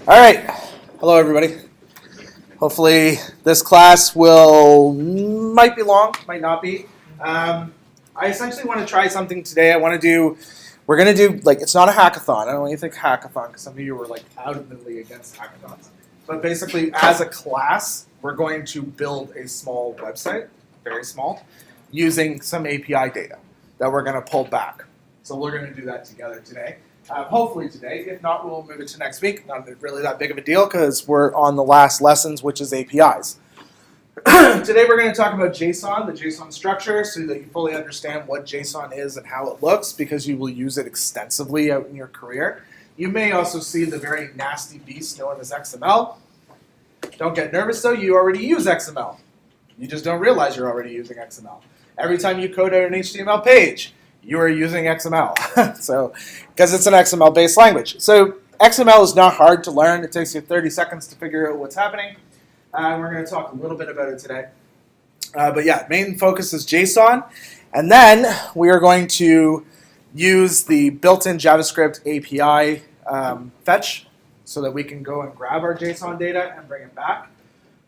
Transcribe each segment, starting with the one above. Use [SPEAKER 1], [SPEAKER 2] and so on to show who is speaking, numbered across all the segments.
[SPEAKER 1] All right. Hello, everybody. Hopefully this class might be long, might not be. I essentially want to try something today. We're going to do, it's not a hackathon. I don't want you to think hackathon, because some of you were adamantly against hackathons. But basically, as a class, we're going to build a small website, very small, using some API data that we're going to pull back. So we're going to do that together today. Hopefully today. If not, we'll move it to next week. Not really that big of a deal because we're on the last lessons, which is APIs. Today we're going to talk about JSON, the JSON structure, so that you fully understand what JSON is and how it looks, because you will use it extensively out in your career. You may also see the very nasty beast known as XML. Don't get nervous though, you already use XML. You just don't realize you're already using XML. Every time you code out an HTML page, you are using XML, because it's an XML-based language. So XML is not hard to learn. It takes you 30 seconds to figure out what's happening. We're going to talk a little bit about it today. But yeah, main focus is JSON. And then we are going to use the built-in JavaScript API fetch so that we can go and grab our JSON data and bring it back,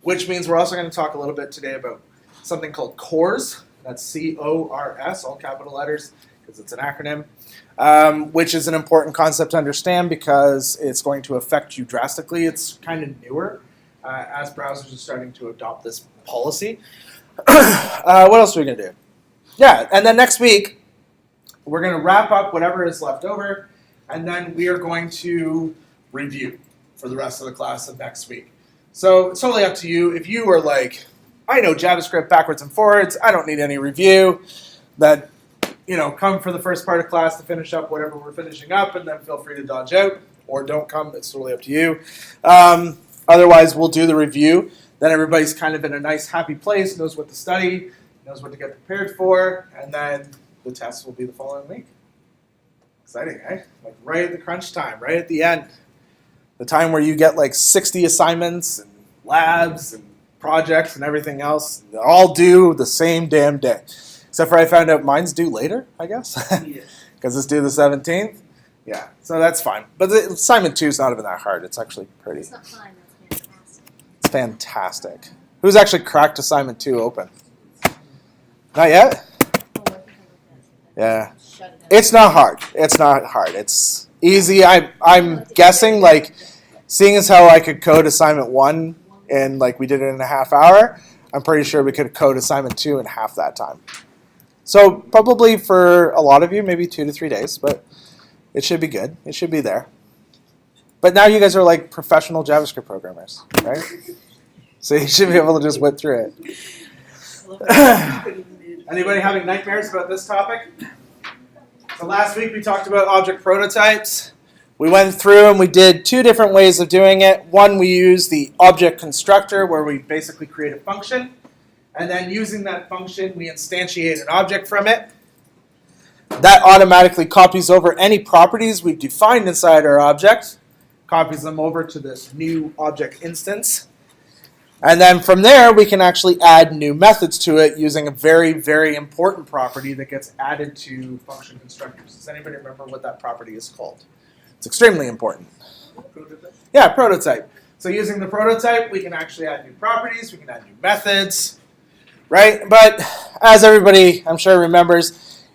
[SPEAKER 1] which means we're also going to talk a little bit today about something called CORS. That's C-O-R-S, all capital letters, because it's an acronym, which is an important concept to understand because it's going to affect you drastically. It's kind of newer as browsers are starting to adopt this policy. What else are we going to do? Yeah, and then next week, we're going to wrap up whatever is left over, and then we are going to review for the rest of the class of next week. So it's totally up to you. If you are like, I know JavaScript backwards and forwards, I don't need any review, that, come for the first part of class to finish up whatever we're finishing up, and then feel free to dodge out, or don't come, it's totally up to you. Otherwise, we'll do the review, then everybody's kind of in a nice, happy place, knows what to study, knows what to get prepared for, and then the test will be the following week. Exciting, eh? Right at the crunch time, right at the end. The time where you get 60 assignments and labs and projects and everything else, they're all due the same damn day. Except for I found out mine's due later, I guess, because it's due the 17th. Yeah, so that's fine. But the assignment 2 is not even that hard. It's actually pretty.
[SPEAKER 2] It's not fine, that's fantastic.
[SPEAKER 1] It's fantastic. Who's actually cracked assignment 2 open? Not yet? Yeah. It's not hard. It's not hard. It's easy. I'm guessing, seeing as how I could code assignment 1 and we did it in a half hour, I'm pretty sure we could code assignment 2 in half that time. So probably for a lot of you, maybe 2 to 3 days, but it should be good. It should be there. But now you guys are professional JavaScript programmers, right? So you should be able to just whip through it. Anybody having nightmares about this topic? So last week we talked about object prototypes. We went through and we did 2 different ways of doing it. One, we used the object constructor, where we basically create a function. And then using that function, we instantiate an object from it. That automatically copies over any properties we've defined inside our object, copies them over to this new object instance. And then from there, we can actually add new methods to it using a very, very important property that gets added to function constructors. Does anybody remember what that property is called? It's extremely important.
[SPEAKER 3] Prototype?
[SPEAKER 1] Yeah, prototype. So using the prototype, we can actually add new properties, we can add new methods, right? But as everybody, I'm sure, remembers,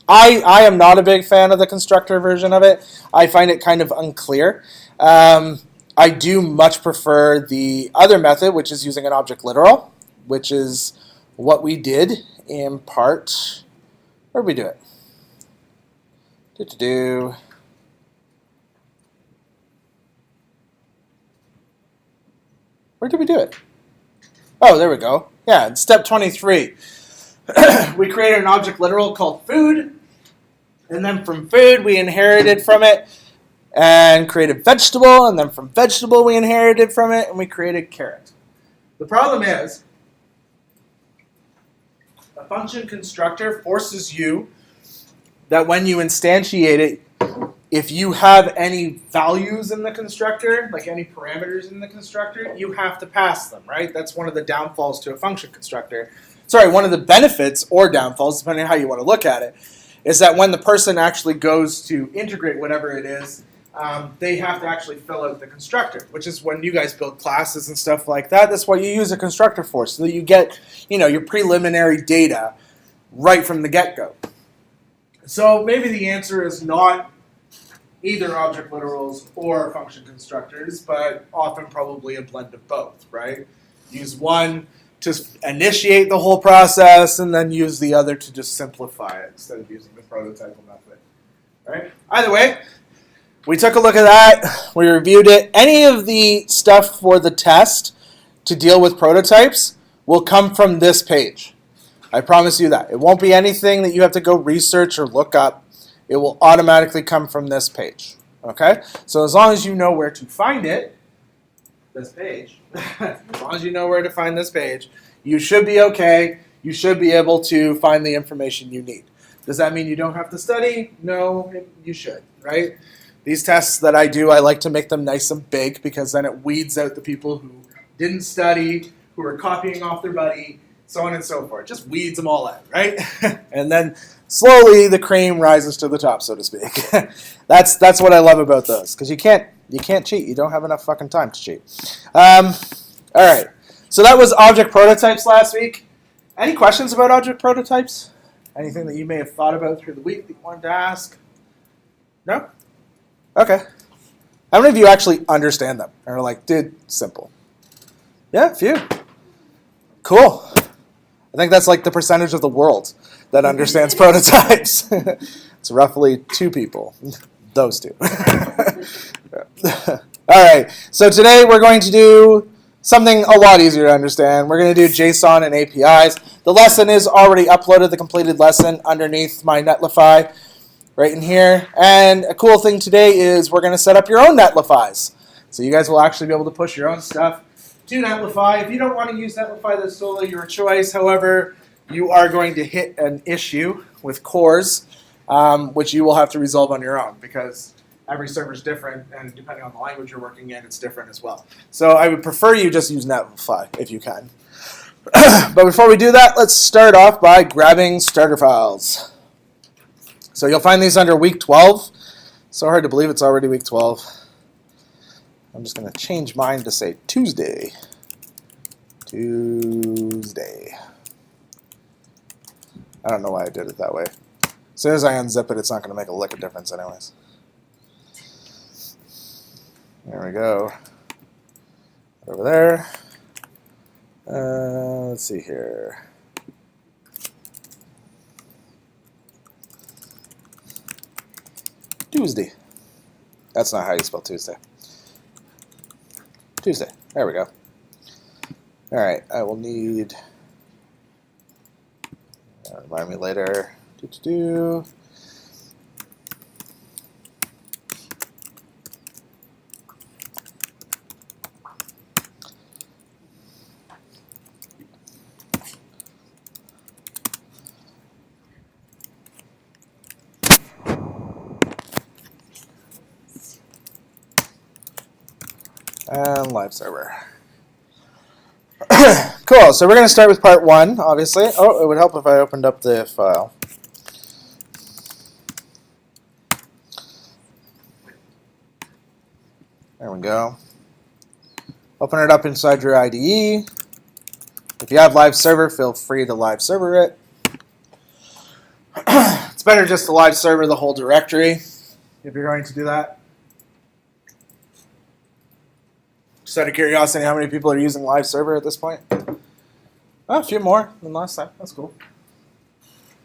[SPEAKER 1] I am not a big fan of the constructor version of it. I find it kind of unclear. I do much prefer the other method, which is using an object literal, which is what we did in part. Where did we do it? Where did we do it? Oh, there we go. Yeah, in step 23. We created an object literal called food, and then from food we inherited from it and created vegetable, and then from vegetable we inherited from it and we created carrot. The problem is a function constructor forces you that when you instantiate it, if you have any values in the constructor, any parameters in the constructor, you have to pass them, right? That's one of the downfalls to a function constructor. Sorry, one of the benefits or downfalls, depending on how you want to look at it, is that when the person actually goes to integrate whatever it is they have to actually fill out the constructor, which is when you guys build classes and stuff like that. That's what you use a constructor for, so that you get, your preliminary data right from the get-go. So maybe the answer is not either object literals or function constructors, but often probably a blend of both, right? Use one to initiate the whole process, and then use the other to just simplify it instead of using the prototypal method, right? Either way, we took a look at that. We reviewed it. Any of the stuff for the test to deal with prototypes will come from this page. I promise you that. It won't be anything that you have to go research or look up. It will automatically come from this page. Okay? So as long as you know where to find it, this page, as long as you know where to find this page, you should be okay. You should be able to find the information you need. Does that mean you don't have to study? No, you should, right? These tests that I do, I like to make them nice and big because then it weeds out the people who didn't study, who are copying off their buddy, so on and so forth. Just weeds them all out, right? And then slowly the cream rises to the top, so to speak. That's what I love about those, because you can't cheat. You don't have enough fucking time to cheat. All right. So that was object prototypes last week. Any questions about object prototypes? Anything that you may have thought about through the week that you wanted to ask? No? Okay. How many of you actually understand them and are like, dude, simple? Yeah, a few. Cool. I think that's like the percentage of the world that understands prototypes. It's roughly 2 people. Those 2. All right. So today we're going to do something a lot easier to understand. We're going to do JSON and APIs. The lesson is already uploaded, the completed lesson, underneath my Netlify right in here. And a cool thing today is we're going to set up your own Netlifies. So you guys will actually be able to push your own stuff to Netlify. If you don't want to use Netlify, that's totally your choice. However, you are going to hit an issue with cores, which you will have to resolve on your own because every server is different, and depending on the language you're working in, it's different as well. So I would prefer you just use Netlify if you can. But before we do that, let's start off by grabbing starter files. So you'll find these under week 12. So hard to believe it's already week 12. I'm just going to change mine to say Tuesday. Tuesday. I don't know why I did it that way. As soon as I unzip it, it's not going to make a lick of difference anyways. There we go. Over there. Let's see here. Tuesday. That's not how you spell Tuesday. Tuesday. There we go. All right. I will need. Remind me later. And live server. Cool, so we're going to start with part 1, obviously. Oh, it would help if I opened up the file. There we go. Open it up inside your IDE. If you have live server, feel free to live server it. It's better just to live server the whole directory if you're going to do that. Just out of curiosity, how many people are using live server at this point? Oh, a few more than last time. That's cool.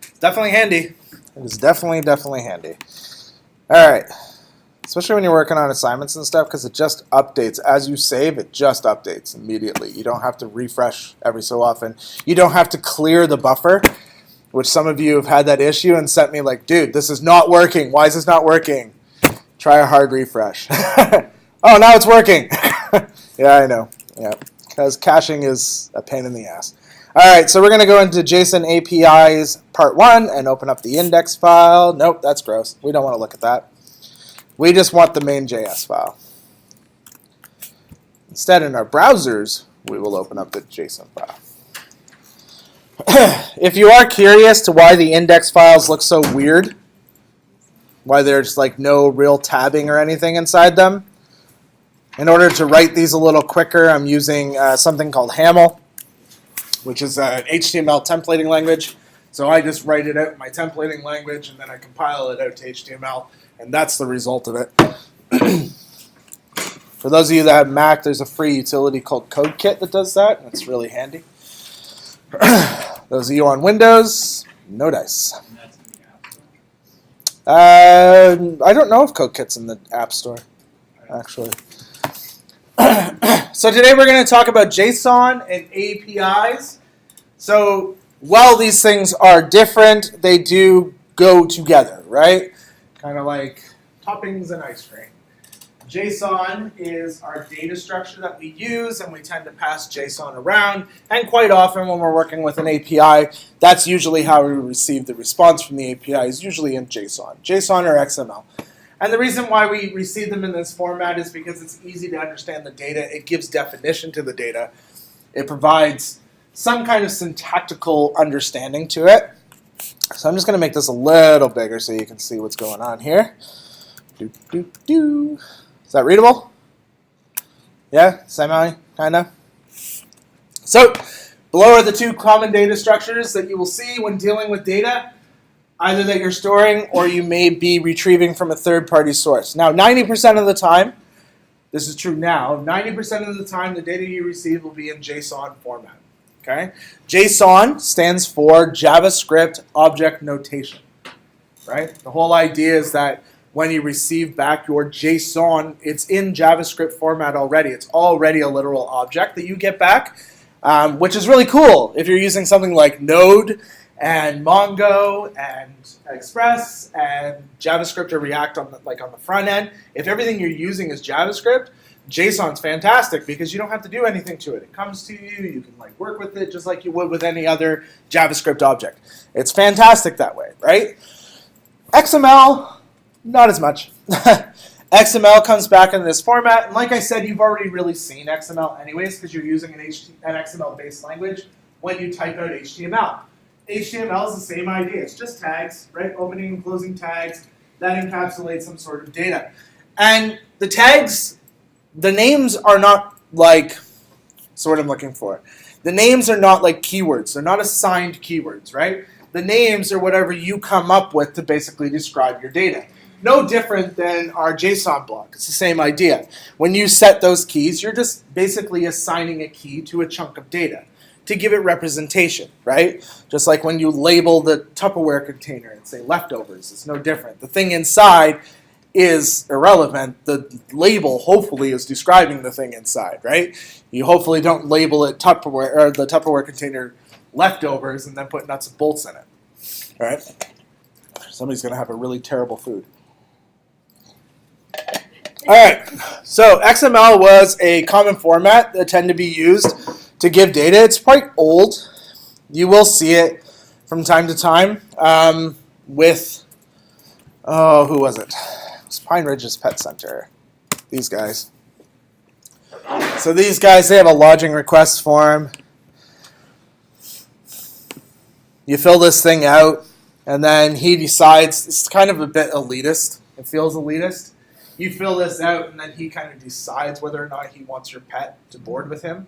[SPEAKER 1] It's definitely handy. It is definitely handy. All right. Especially when you're working on assignments and stuff, because it just updates. As you save, it just updates immediately. You don't have to refresh every so often. You don't have to clear the buffer, which some of you have had that issue and sent me like, dude, this is not working. Why is this not working? Try a hard refresh. Oh, now it's working. Yeah, I know. Yeah, because caching is a pain in the ass. All right, so we're going to go into JSON APIs part 1 and open up the index file. Nope, that's gross. We don't want to look at that. We just want the main.js file. Instead, in our browsers, we will open up the JSON file. If you are curious to why the index files look so weird, why there's like no real tabbing or anything inside them. In order to write these a little quicker, I'm using something called Haml, which is an HTML templating language. So I just write it out in my templating language, and then I compile it out to HTML, and that's the result of it. For those of you that have Mac, there's a free utility called CodeKit that does that. That's really handy. Those of you on Windows, no dice. I don't know if CodeKit's in the App Store, actually. So today we're going to talk about JSON and APIs. So while these things are different, they do go together, right? Kind of like toppings and ice cream. JSON is our data structure that we use, and we tend to pass JSON around. And quite often when we're working with an API, that's usually how we receive the response from the API, is usually in JSON or XML. And the reason why we receive them in this format is because it's easy to understand the data. It gives definition to the data. It provides some kind of syntactical understanding to it. So I'm just going to make this a little bigger so you can see what's going on here. Is that readable? Yeah, semi, kind of. So below are the two common data structures that you will see when dealing with data, either that you're storing or you may be retrieving from a third-party source. Now, 90% of the time, this is true now, 90% of the time the data you receive will be in JSON format. Okay? JSON stands for JavaScript Object Notation. Right? The whole idea is that when you receive back your JSON, it's in JavaScript format already. It's already a literal object that you get back, which is really cool if you're using something like Node and Mongo and Express and JavaScript or React on the front end. If everything you're using is JavaScript, JSON's fantastic because you don't have to do anything to it. It comes to you. You can work with it just like you would with any other JavaScript object. It's fantastic that way, right? XML, not as much. XML comes back in this format, and like I said, you've already really seen XML anyways because you're using an XML-based language when you type out HTML. HTML is the same idea. It's just tags, right? Opening and closing tags that encapsulate some sort of data. And the tags, the names are not like, so what I'm looking for. The names are not like keywords. They're not assigned keywords, right? The names are whatever you come up with to basically describe your data. No different than our JSON block. It's the same idea. When you set those keys, you're just basically assigning a key to a chunk of data to give it representation, right? Just like when you label the Tupperware container and say leftovers, it's no different. The thing inside is irrelevant. The label hopefully is describing the thing inside, right? You hopefully don't label it Tupperware or the Tupperware container leftovers and then put nuts and bolts in it, right? Somebody's going to have a really terrible food. All right, so XML was a common format that tended to be used to give data. It's quite old. You will see it from time to time with, who was it? It was Pine Ridge's Pet Center. These guys. So these guys, they have a lodging request form. You fill this thing out, and then he decides, it's kind of a bit elitist. It feels elitist. You fill this out, and then he kind of decides whether or not he wants your pet to board with him.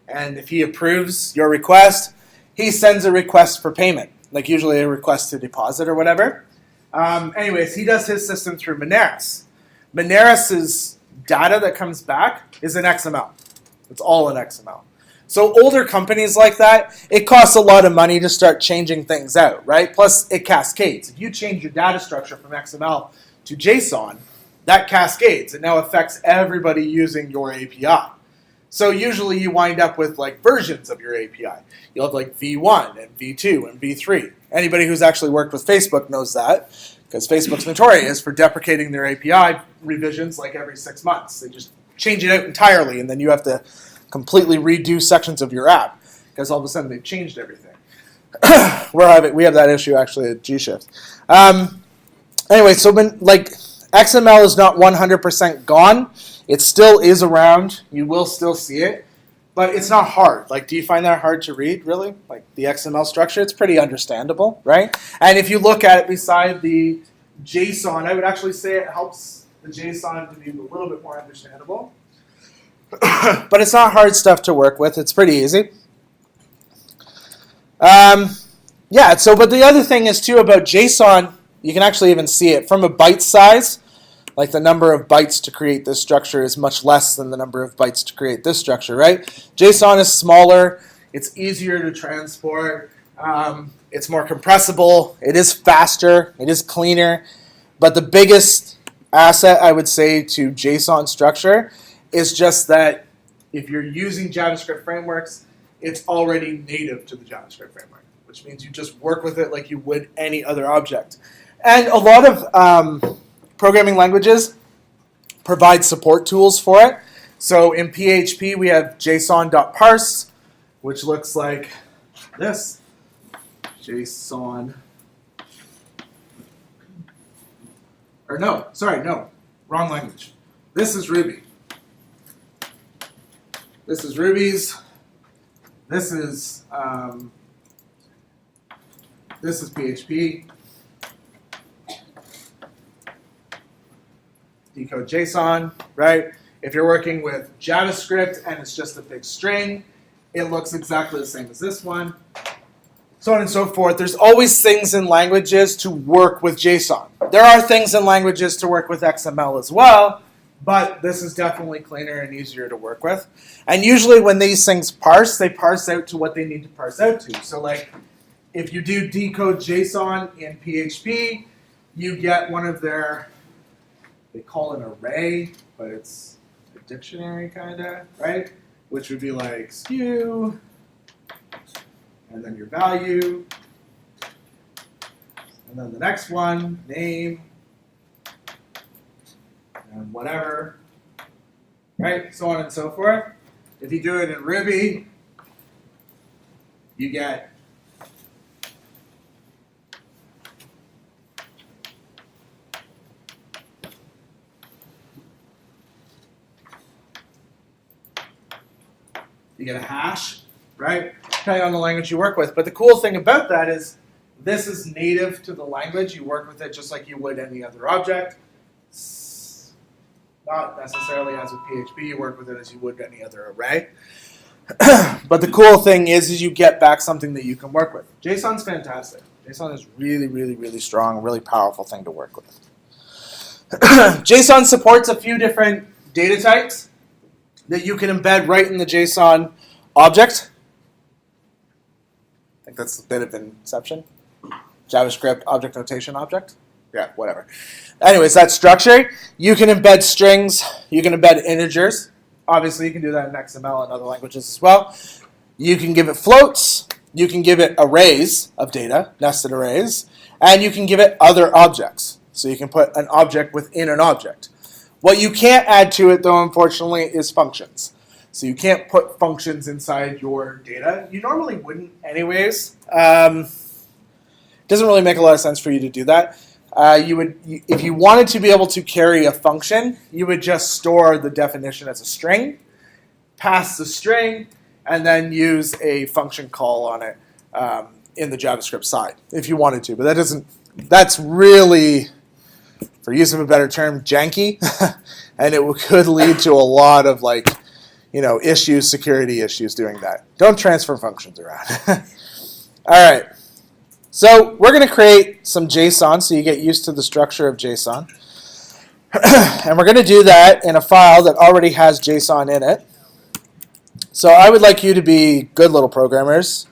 [SPEAKER 1] And if he approves your request, he sends a request for payment, like usually a request to deposit or whatever. Anyways, he does his system through Moneris. Moneris's data that comes back is in XML. It's all in XML. So older companies like that, it costs a lot of money to start changing things out, right? Plus, it cascades. If you change your data structure from XML to JSON, that cascades. It now affects everybody using your API. So usually you wind up with versions of your API. You'll have V1 and V2 and V3. Anybody who's actually worked with Facebook knows that because Facebook's notorious for deprecating their API revisions every 6 months. They just change it out entirely, and then you have to completely redo sections of your app because all of a sudden they've changed everything. We have that issue actually at G-Shift. Anyway, so when XML is not 100% gone. It still is around. You will still see it, but it's not hard. Do you find that hard to read, really? The XML structure, it's pretty understandable, right? And if you look at it beside the JSON, I would actually say it helps the JSON to be a little bit more understandable. But it's not hard stuff to work with. It's pretty easy. Yeah, so but the other thing is too about JSON, you can actually even see it from a byte size. Like the number of bytes to create this structure is much less than the number of bytes to create this structure, right? JSON is smaller. It's easier to transport. It's more compressible. It is faster. It is cleaner. But the biggest asset, I would say, to JSON structure is just that if you're using JavaScript frameworks, it's already native to the JavaScript framework, which means you just work with it like you would any other object. And a lot of programming languages provide support tools for it. So in PHP, we have JSON.parse, which looks like this. JSON. Or no, sorry, no. Wrong language. This is Ruby. This is Ruby's. This is PHP. Decode JSON, right? If you're working with JavaScript and it's just a big string, it looks exactly the same as this one. So on and so forth. There's always things in languages to work with JSON. There are things in languages to work with XML as well, but this is definitely cleaner and easier to work with. And usually when these things parse, they parse out to what they need to parse out to. So like if you do decode JSON in PHP, you get one of their, they call it an array, but it's a dictionary kind of, right? Which would be like skew, and then your value, and then the next one, name, and whatever, right? So on and so forth. If you do it in Ruby, you get a hash, right? Depending on the language you work with. But the cool thing about that is this is native to the language. You work with it just like you would any other object. It's not necessarily as with PHP, you work with it as you would any other array. But the cool thing is you get back something that you can work with. JSON's fantastic. JSON is really, really, really strong, really powerful thing to work with. JSON supports a few different data types that you can embed right in the JSON object. I think that's a bit of inception. JavaScript object notation object. Yeah, whatever. Anyways, that structure. You can embed strings. You can embed integers. Obviously, you can do that in XML and other languages as well. You can give it floats. You can give it arrays of data, nested arrays. And you can give it other objects. So you can put an object within an object. What you can't add to it, though, unfortunately, is functions. So you can't put functions inside your data. You normally wouldn't anyways. It doesn't really make a lot of sense for you to do that. If you wanted to be able to carry a function, you would just store the definition as a string, pass the string, and then use a function call on it in the JavaScript side if you wanted to. But that's really, for use of a better term, janky, and it could lead to a lot of issues, security issues doing that. Don't transfer functions around. All right. So we're going to create some JSON so you get used to the structure of JSON. And we're going to do that in a file that already has JSON in it. So I would like you to be good little programmers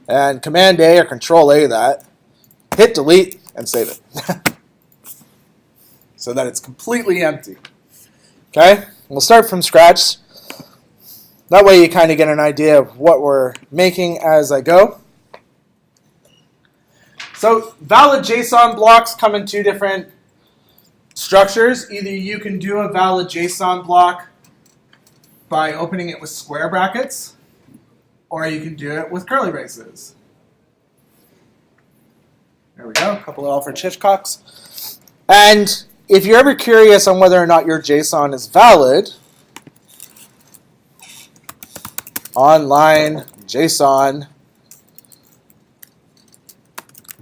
[SPEAKER 1] and Command A or Control A that, hit delete, and save it. So that it's completely empty. Okay? We'll start from scratch. That way you kind of get an idea of what we're making as I go. So valid JSON blocks come in two different structures. Either you can do a valid JSON block by opening it with square brackets, or you can do it with curly braces. There we go, a couple of Alfred Hitchcocks. And if you're ever curious on whether or not your JSON is valid, online JSON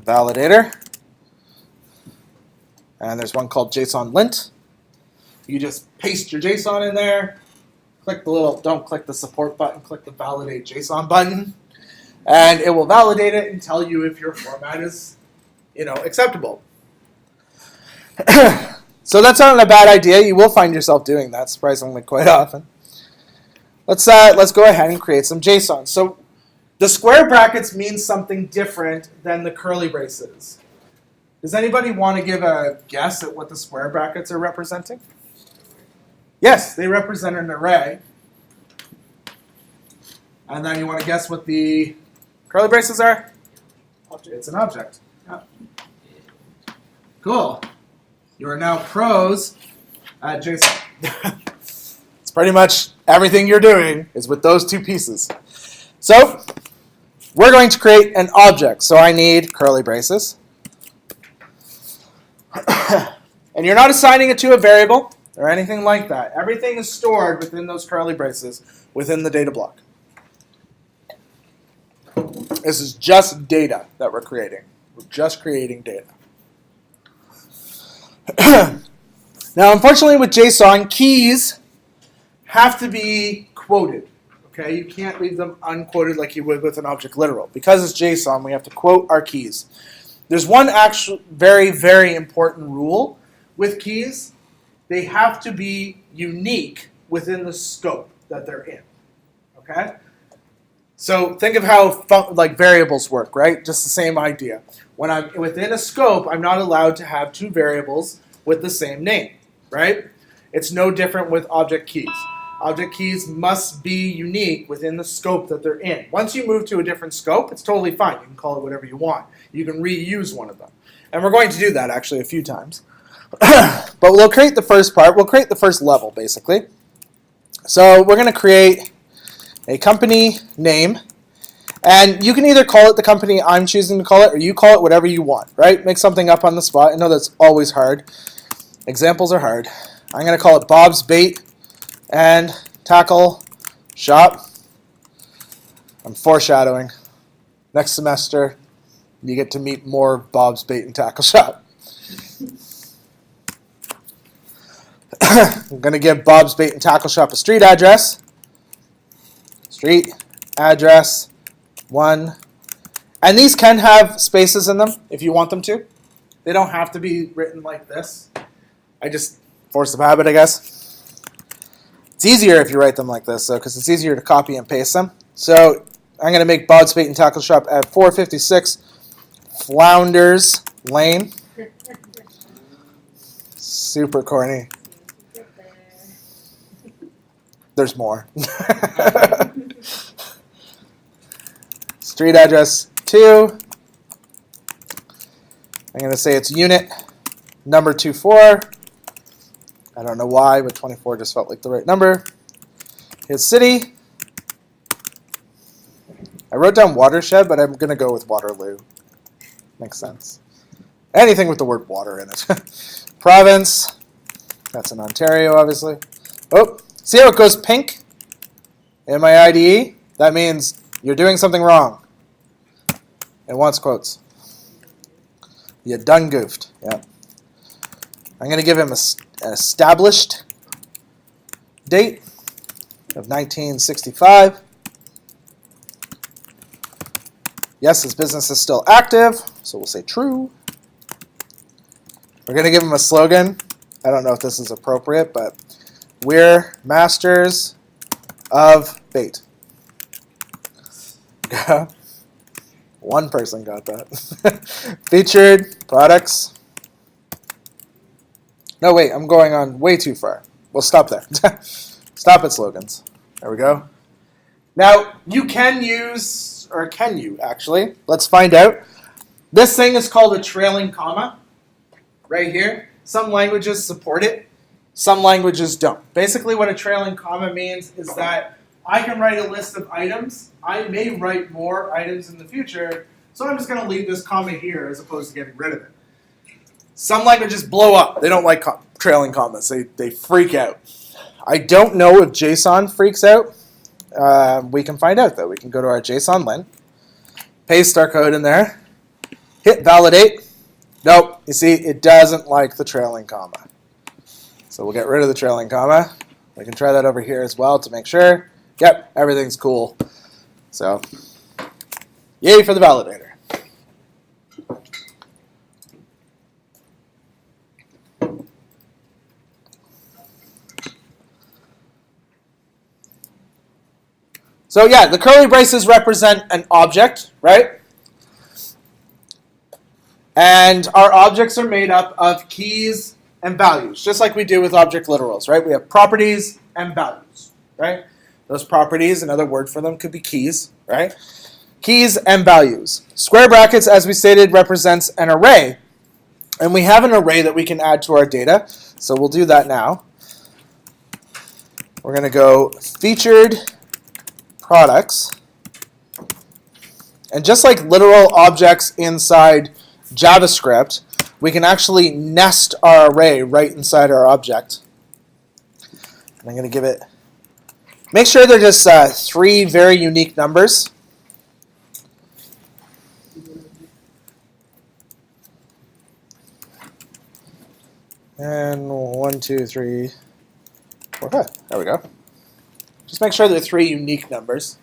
[SPEAKER 1] validator. And there's one called JSON Lint. You just paste your JSON in there, click the little, don't click the support button, click the validate JSON button, and it will validate it and tell you if your format is, acceptable. So that's not a bad idea. You will find yourself doing that surprisingly quite often. Let's go ahead and create some JSON. So the square brackets mean something different than the curly braces. Does anybody want to give a guess at what the square brackets are representing? Yes, they represent an array. And then you want to guess what the curly braces are? It's an object. Yeah. Cool. You are now pros at JSON. It's pretty much everything you're doing is with those two pieces. So we're going to create an object. So I need curly braces. And you're not assigning it to a variable or anything like that. Everything is stored within those curly braces within the data block. This is just data that we're creating. We're just creating data. Now, unfortunately, with JSON, keys have to be quoted. Okay, you can't leave them unquoted like you would with an object literal. Because it's JSON, we have to quote our keys. There's one actual very, very important rule with keys. They have to be unique within the scope that they're in. Okay? So think of how variables work, right? Just the same idea. When I'm within a scope, I'm not allowed to have two variables with the same name, right? It's no different with object keys. Object keys must be unique within the scope that they're in. Once you move to a different scope, it's totally fine. You can call it whatever you want. You can reuse one of them. And we're going to do that actually a few times. But we'll create the first part. We'll create the first level, basically. So we're going to create a company name. And you can either call it the company I'm choosing to call it, or you call it whatever you want, right? Make something up on the spot. I know that's always hard. Examples are hard. I'm going to call it Bob's Bait and Tackle Shop. I'm foreshadowing. Next semester, you get to meet more Bob's Bait and Tackle Shop. I'm going to give Bob's Bait and Tackle Shop a street address. Street address 1. And these can have spaces in them if you want them to. They don't have to be written like this. I just force of habit, I guess. It's easier if you write them like this, though, because it's easier to copy and paste them. So I'm going to make Bob's Bait and Tackle Shop at 456 Flounders Lane. Super corny. There's more. Street address 2. I'm going to say it's unit number 24. I don't know why, but 24 just felt like the right number. His city. I wrote down watershed, but I'm going to go with Waterloo. Makes sense. Anything with the word water in it. Province. That's in Ontario, obviously. Oh, see how it goes pink in my IDE? That means you're doing something wrong. It wants quotes. You done goofed. Yeah. I'm going to give him an established date of 1965. Yes, his business is still active, so we'll say true. We're going to give him a slogan. I don't know if this is appropriate, but we're masters of bait. One person got that. Featured products. No, wait, I'm going on way too far. We'll stop there. Stop at slogans. There we go. Now, you can use, or can you actually? Let's find out. This thing is called a trailing comma. Right here. Some languages support it. Some languages don't. Basically, what a trailing comma means is that I can write a list of items. I may write more items in the future, so I'm just going to leave this comma here as opposed to getting rid of it. Some languages blow up. They don't like trailing commas. They freak out. I don't know if JSON freaks out. We can find out, though. We can go to our JSON Lint, paste our code in there, hit validate. Nope. You see, it doesn't like the trailing comma. So we'll get rid of the trailing comma. We can try that over here as well to make sure. Yep, everything's cool. So, yay for the validator. So yeah, the curly braces represent an object, right? And our objects are made up of keys and values, just like we do with object literals, right? We have properties and values, right? Those properties, another word for them could be keys, right? Keys and values. Square brackets, as we stated, represents an array. And we have an array that we can add to our data. So we'll do that now. We're going to go featured products. And just like literal objects inside JavaScript, we can actually nest our array right inside our object. And I'm going to give it, make sure they're just 3 very unique numbers. And 1, 2, 3, 4, 5. There we go. Just make sure they're 3 unique numbers.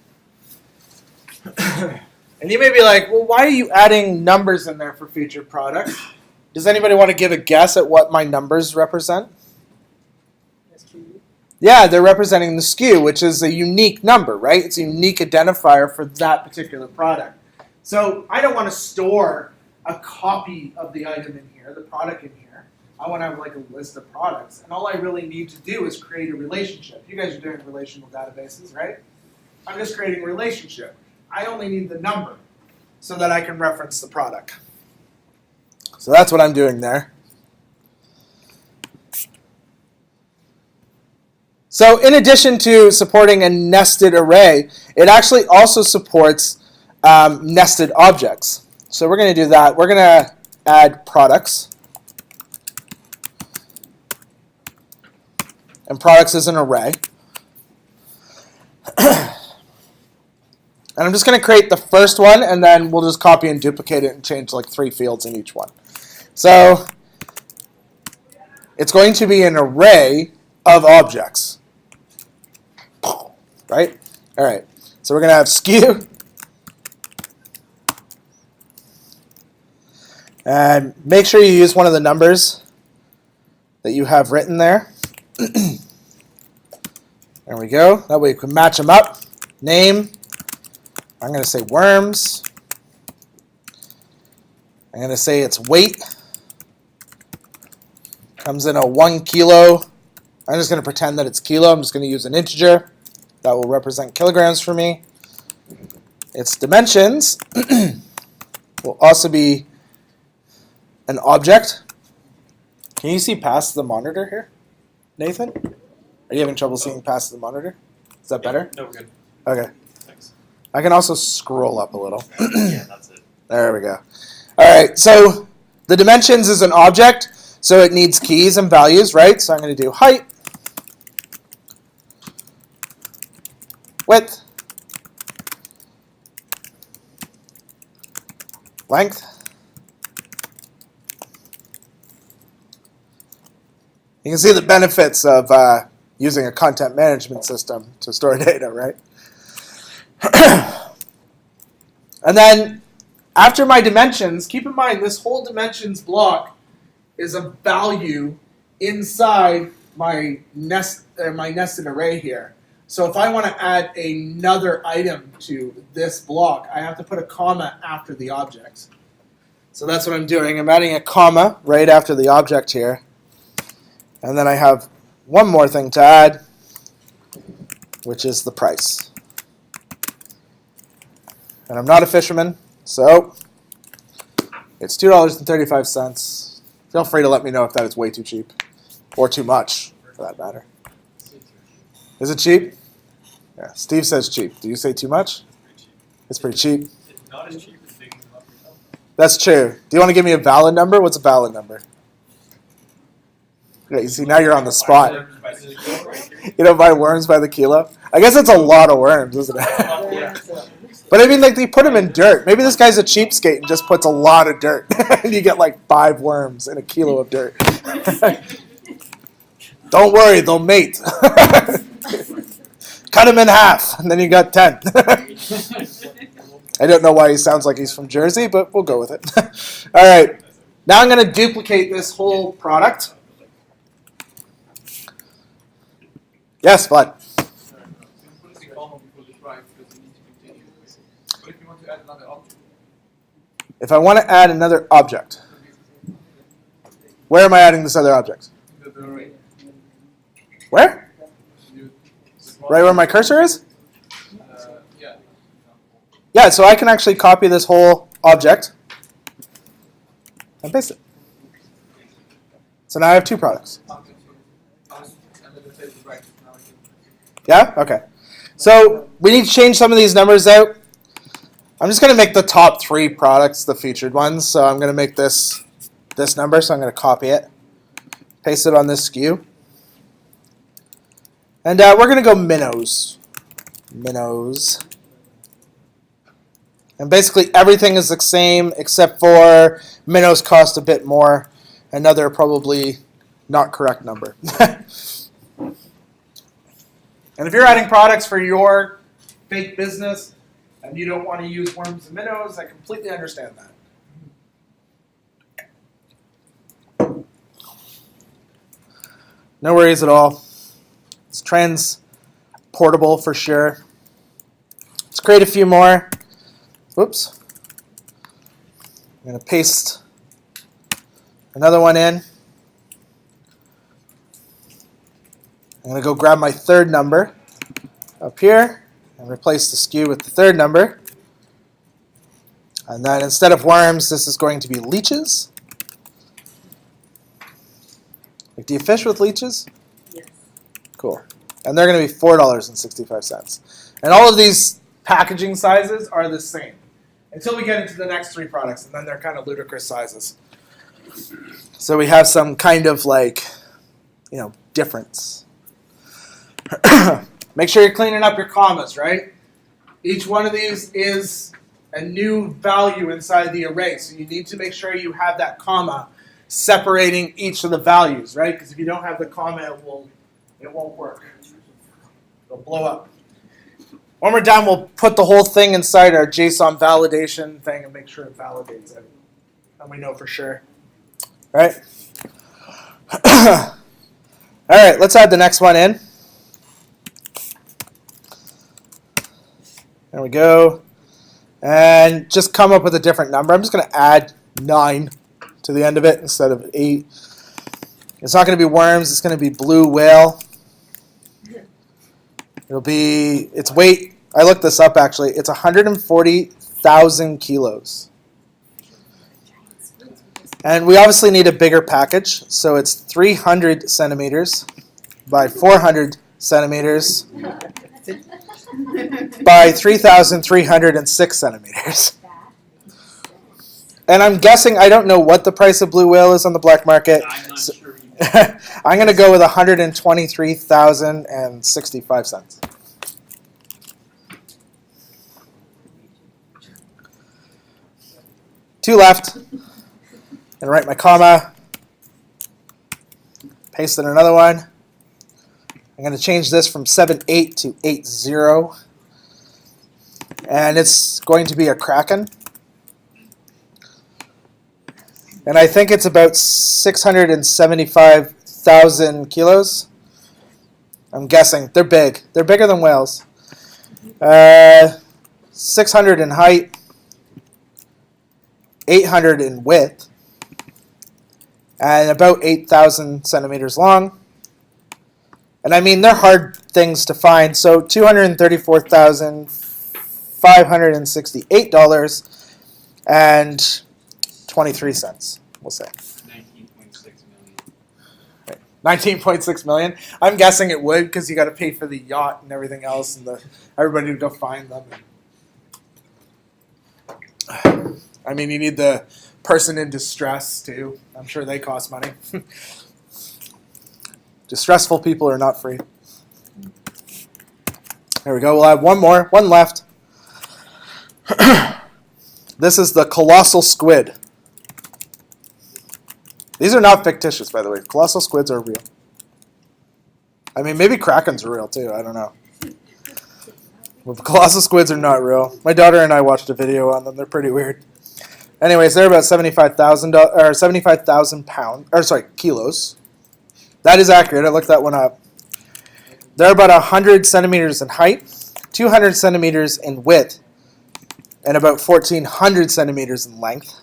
[SPEAKER 1] And you may be like, well, why are you adding numbers in there for featured products? Does anybody want to give a guess at what my numbers represent? Yeah, they're representing the SKU, which is a unique number, right? It's a unique identifier for that particular product. So I don't want to store a copy of the item in here, the product in here. I want to have like a list of products. And all I really need to do is create a relationship. You guys are doing relational databases, right? I'm just creating a relationship. I only need the number so that I can reference the product. So that's what I'm doing there. So in addition to supporting a nested array, it actually also supports nested objects. So we're going to do that. We're going to add products. And products is an array. And I'm just going to create the first one, and then we'll just copy and duplicate it and change like 3 fields in each one. So it's going to be an array of objects. Right? All right. So we're going to have SKU. And make sure you use one of the numbers that you have written there. There we go. That way you can match them up. Name. I'm going to say worms. I'm going to say its weight. Comes in a 1 kilo. I'm just going to pretend that it's kilo. I'm just going to use an integer. That will represent kilograms for me. Its dimensions will also be an object. Can you see past the monitor here, Nathan? Are you having trouble seeing past the monitor? Is that better?
[SPEAKER 3] No, we're good.
[SPEAKER 1] Okay.
[SPEAKER 3] Thanks.
[SPEAKER 1] I can also scroll up a little.
[SPEAKER 3] Yeah, that's it.
[SPEAKER 1] There we go. All right, so the dimensions is an object, so it needs keys and values, right? So I'm going to do height, width, length. You can see the benefits of using a content management system to store data, right? And then after my dimensions, keep in mind this whole dimensions block is a value inside my nested array here. So if I want to add another item to this block, I have to put a comma after the object. So that's what I'm doing. I'm adding a comma right after the object here. And then I have one more thing to add, which is the price. And I'm not a fisherman, so it's $2.35. Feel free to let me know if that is way too cheap, or too much, for that matter. Is it cheap? Yeah, Steve says cheap. Do you say too much? It's pretty cheap.
[SPEAKER 3] It's not as cheap as digging them up yourself.
[SPEAKER 1] That's true. Do you want to give me a valid number? What's a valid number? Yeah, you see, now you're on the spot. You don't buy worms by the kilo? I guess it's a lot of worms, isn't it? But I mean, like, they put him in dirt. Maybe this guy's a cheapskate and just puts a lot of dirt. And you get like 5 worms and a kilo of dirt. Don't worry, they'll mate. Cut him in half, and then you got 10. I don't know why he sounds like he's from Jersey, but we'll go with it. All right. Now I'm going to duplicate this whole product. Yes, Vlad. If I want to add another object, where am I adding this other object? Where? Right where my cursor is? Yeah, so I can actually copy this whole object and paste it. So now I have 2 products. Yeah? Okay. So we need to change some of these numbers out. I'm just going to make the top 3 products the featured ones. So I'm going to make this number. So I'm going to copy it, paste it on this SKU. And we're going to go minnows. Minnows. And basically everything is the same except for minnows cost a bit more. Another probably not correct number. And if you're adding products for your fake business and you don't want to use worms and minnows, I completely understand that. No worries at all. It's transportable for sure. Let's create a few more. Whoops. I'm going to paste another one in. I'm going to go grab my 3rd number up here and replace the SKU with the 3rd number. And then instead of worms, this is going to be leeches. Like, do you fish with leeches?
[SPEAKER 2] Yes.
[SPEAKER 1] Cool. And they're going to be $4.65. And all of these packaging sizes are the same until we get into the next 3 products, and then they're kind of ludicrous sizes. So we have some kind of like, difference. Make sure you're cleaning up your commas, right? Each one of these is a new value inside the array, so you need to make sure you have that comma separating each of the values, right? Because if you don't have the comma, it won't work. It'll blow up. When we're done, we'll put the whole thing inside our JSON validation thing and make sure it validates it. And we know for sure. Right? All right, let's add the next one in. There we go. And just come up with a different number. I'm just going to add 9 to the end of it instead of 8. It's not going to be worms. It's going to be blue whale. It'll be, its weight, I looked this up actually, it's 140,000 kilos. And we obviously need a bigger package, so it's 300 centimeters by 400 centimeters by 3,306 centimeters. And I'm guessing, I don't know what the price of blue whale is on the black market.
[SPEAKER 3] I'm not
[SPEAKER 1] So,
[SPEAKER 3] sure.
[SPEAKER 1] I'm going to go with 123,065 cents. Two left. And write my comma. Paste in another one. I'm going to change this from 78 to 80. And it's going to be a Kraken. And I think it's about 675,000 kilos. I'm guessing. They're big. They're bigger than whales. 600 in height. 800 in width. And about 8,000 centimeters long. And I mean, they're hard things to find. So $234,568 and 23 cents, we'll say.
[SPEAKER 3] 19.6 million.
[SPEAKER 1] 19.6 million. I'm guessing it would because you got to pay for the yacht and everything else, and everybody to go find them. I mean, you need the person in distress too. I'm sure they cost money. Distressful people are not free. There we go. We'll have one more, one left. This is the colossal squid. These are not fictitious, by the way. Colossal squids are real. I mean, maybe krakens are real too. I don't know. But colossal squids are not real. My daughter and I watched a video on them. They're pretty weird. Anyways, they're about 75,000 pounds, or sorry, kilos. That is accurate. I looked that one up. They're about 100 centimeters in height, 200 centimeters in width, and about 1,400 centimeters in length.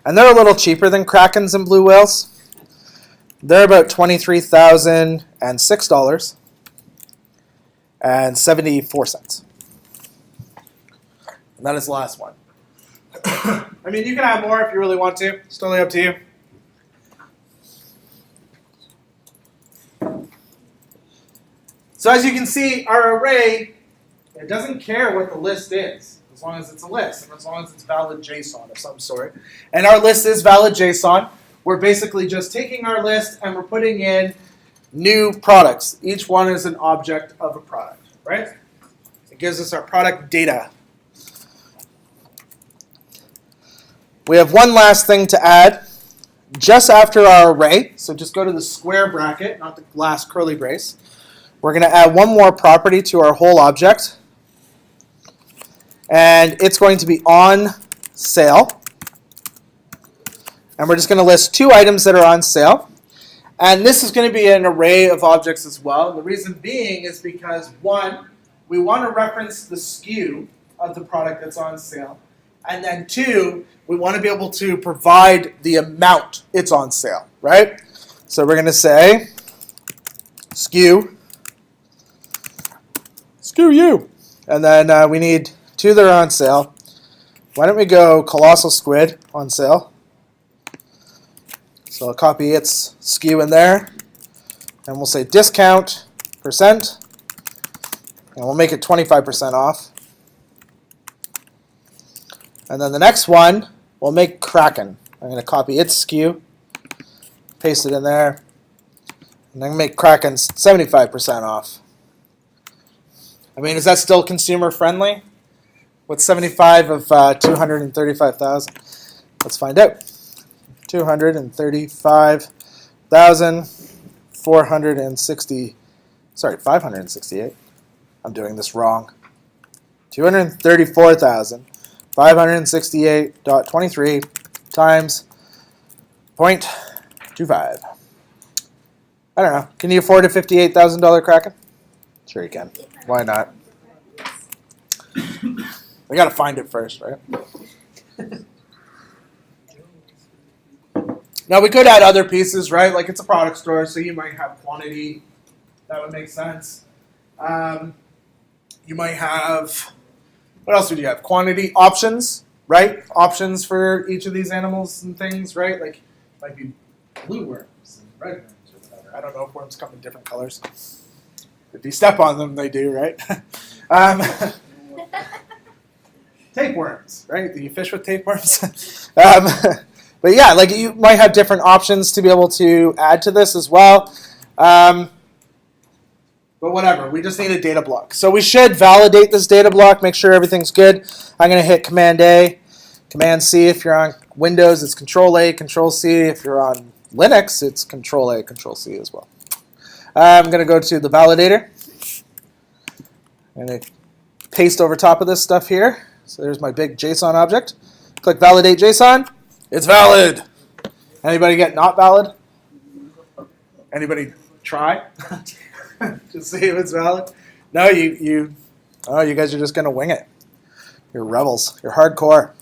[SPEAKER 1] And they're a little cheaper than krakens and blue whales. They're about $23,006.74. And that is the last one. I mean, you can add more if you really want to. It's totally up to you. So as you can see, our array, it doesn't care what the list is, as long as it's a list, and as long as it's valid JSON of some sort. And our list is valid JSON. We're basically just taking our list and we're putting in new products. Each one is an object of a product, right? It gives us our product data. We have one last thing to add. Just after our array, so just go to the square bracket, not the last curly brace. We're going to add one more property to our whole object. And it's going to be on sale. And we're just going to list two items that are on sale. And this is going to be an array of objects as well. And the reason being is because, one, we want to reference the SKU of the product that's on sale. And then two, we want to be able to provide the amount it's on sale, right? So we're going to say SKU you. And then we need two that are on sale. Why don't we go colossal squid on sale? So I'll copy its SKU in there. And we'll say discount %. And we'll make it 25% off. And then the next one, we'll make Kraken. I'm going to copy its SKU, paste it in there, and then make Kraken 75% off. I mean, is that still consumer friendly? What's 75 of 235,000? Let's find out. 235,460. Sorry, 568. I'm doing this wrong. 234,568.23 times 0.25. I don't know. Can you afford a $58,000 Kraken? Sure you can. Why not? We got to find it first, right? Now, we could add other pieces, right? Like it's a product store, so you might have quantity. That would make sense. You might have, what else would you have? Quantity, options, right? Options for each of these animals and things, right? Like, might be blue worms and red worms or whatever. I don't know if worms come in different colors. If you step on them, they do, right? Tapeworms, right? Do you fish with tapeworms? But yeah, like you might have different options to be able to add to this as well. But whatever, we just need a data block. So we should validate this data block, make sure everything's good. I'm going to hit Command A, Command C. If you're on Windows, it's Control A, Control C. If you're on Linux, it's Control A, Control C as well. I'm going to go to the validator. I'm going to paste over top of this stuff here. So there's my big JSON object. Click Validate JSON. It's valid. Anybody get not valid? Anybody try? To see if it's valid? No, you guys are just going to wing it. You're rebels. You're hardcore.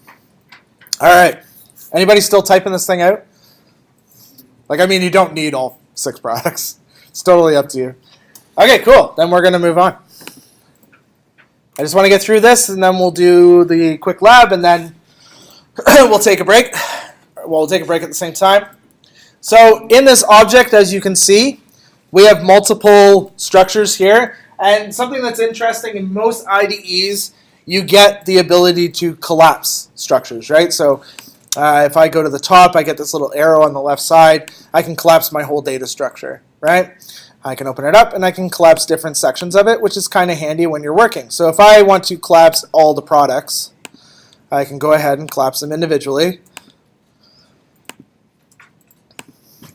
[SPEAKER 1] All right. Anybody still typing this thing out? Like, I mean, you don't need all 6 products. It's totally up to you. Okay, cool. Then we're going to move on. I just want to get through this, and then we'll do the quick lab, and then we'll take a break. Well, we'll take a break at the same time. So in this object, as you can see, we have multiple structures here. And something that's interesting, in most IDEs, you get the ability to collapse structures, right? So if I go to the top, I get this little arrow on the left side. I can collapse my whole data structure, right? I can open it up and I can collapse different sections of it, which is kind of handy when you're working. So if I want to collapse all the products, I can go ahead and collapse them individually.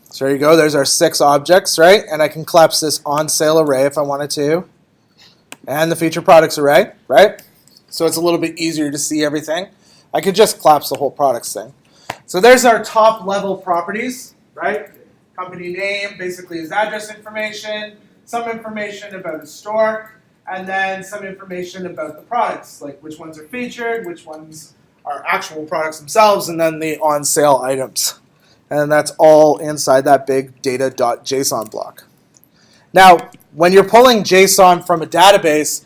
[SPEAKER 1] So there you go, there's our 6 objects, right? And I can collapse this on sale array if I wanted to. And the feature products array, right? So it's a little bit easier to see everything. I could just collapse the whole products thing. So there's our top level properties, right? Company name basically is address information, some information about the store, and then some information about the products, like which ones are featured, which ones are actual products themselves, and then the on sale items. And that's all inside that big data.json block. Now, when you're pulling JSON from a database,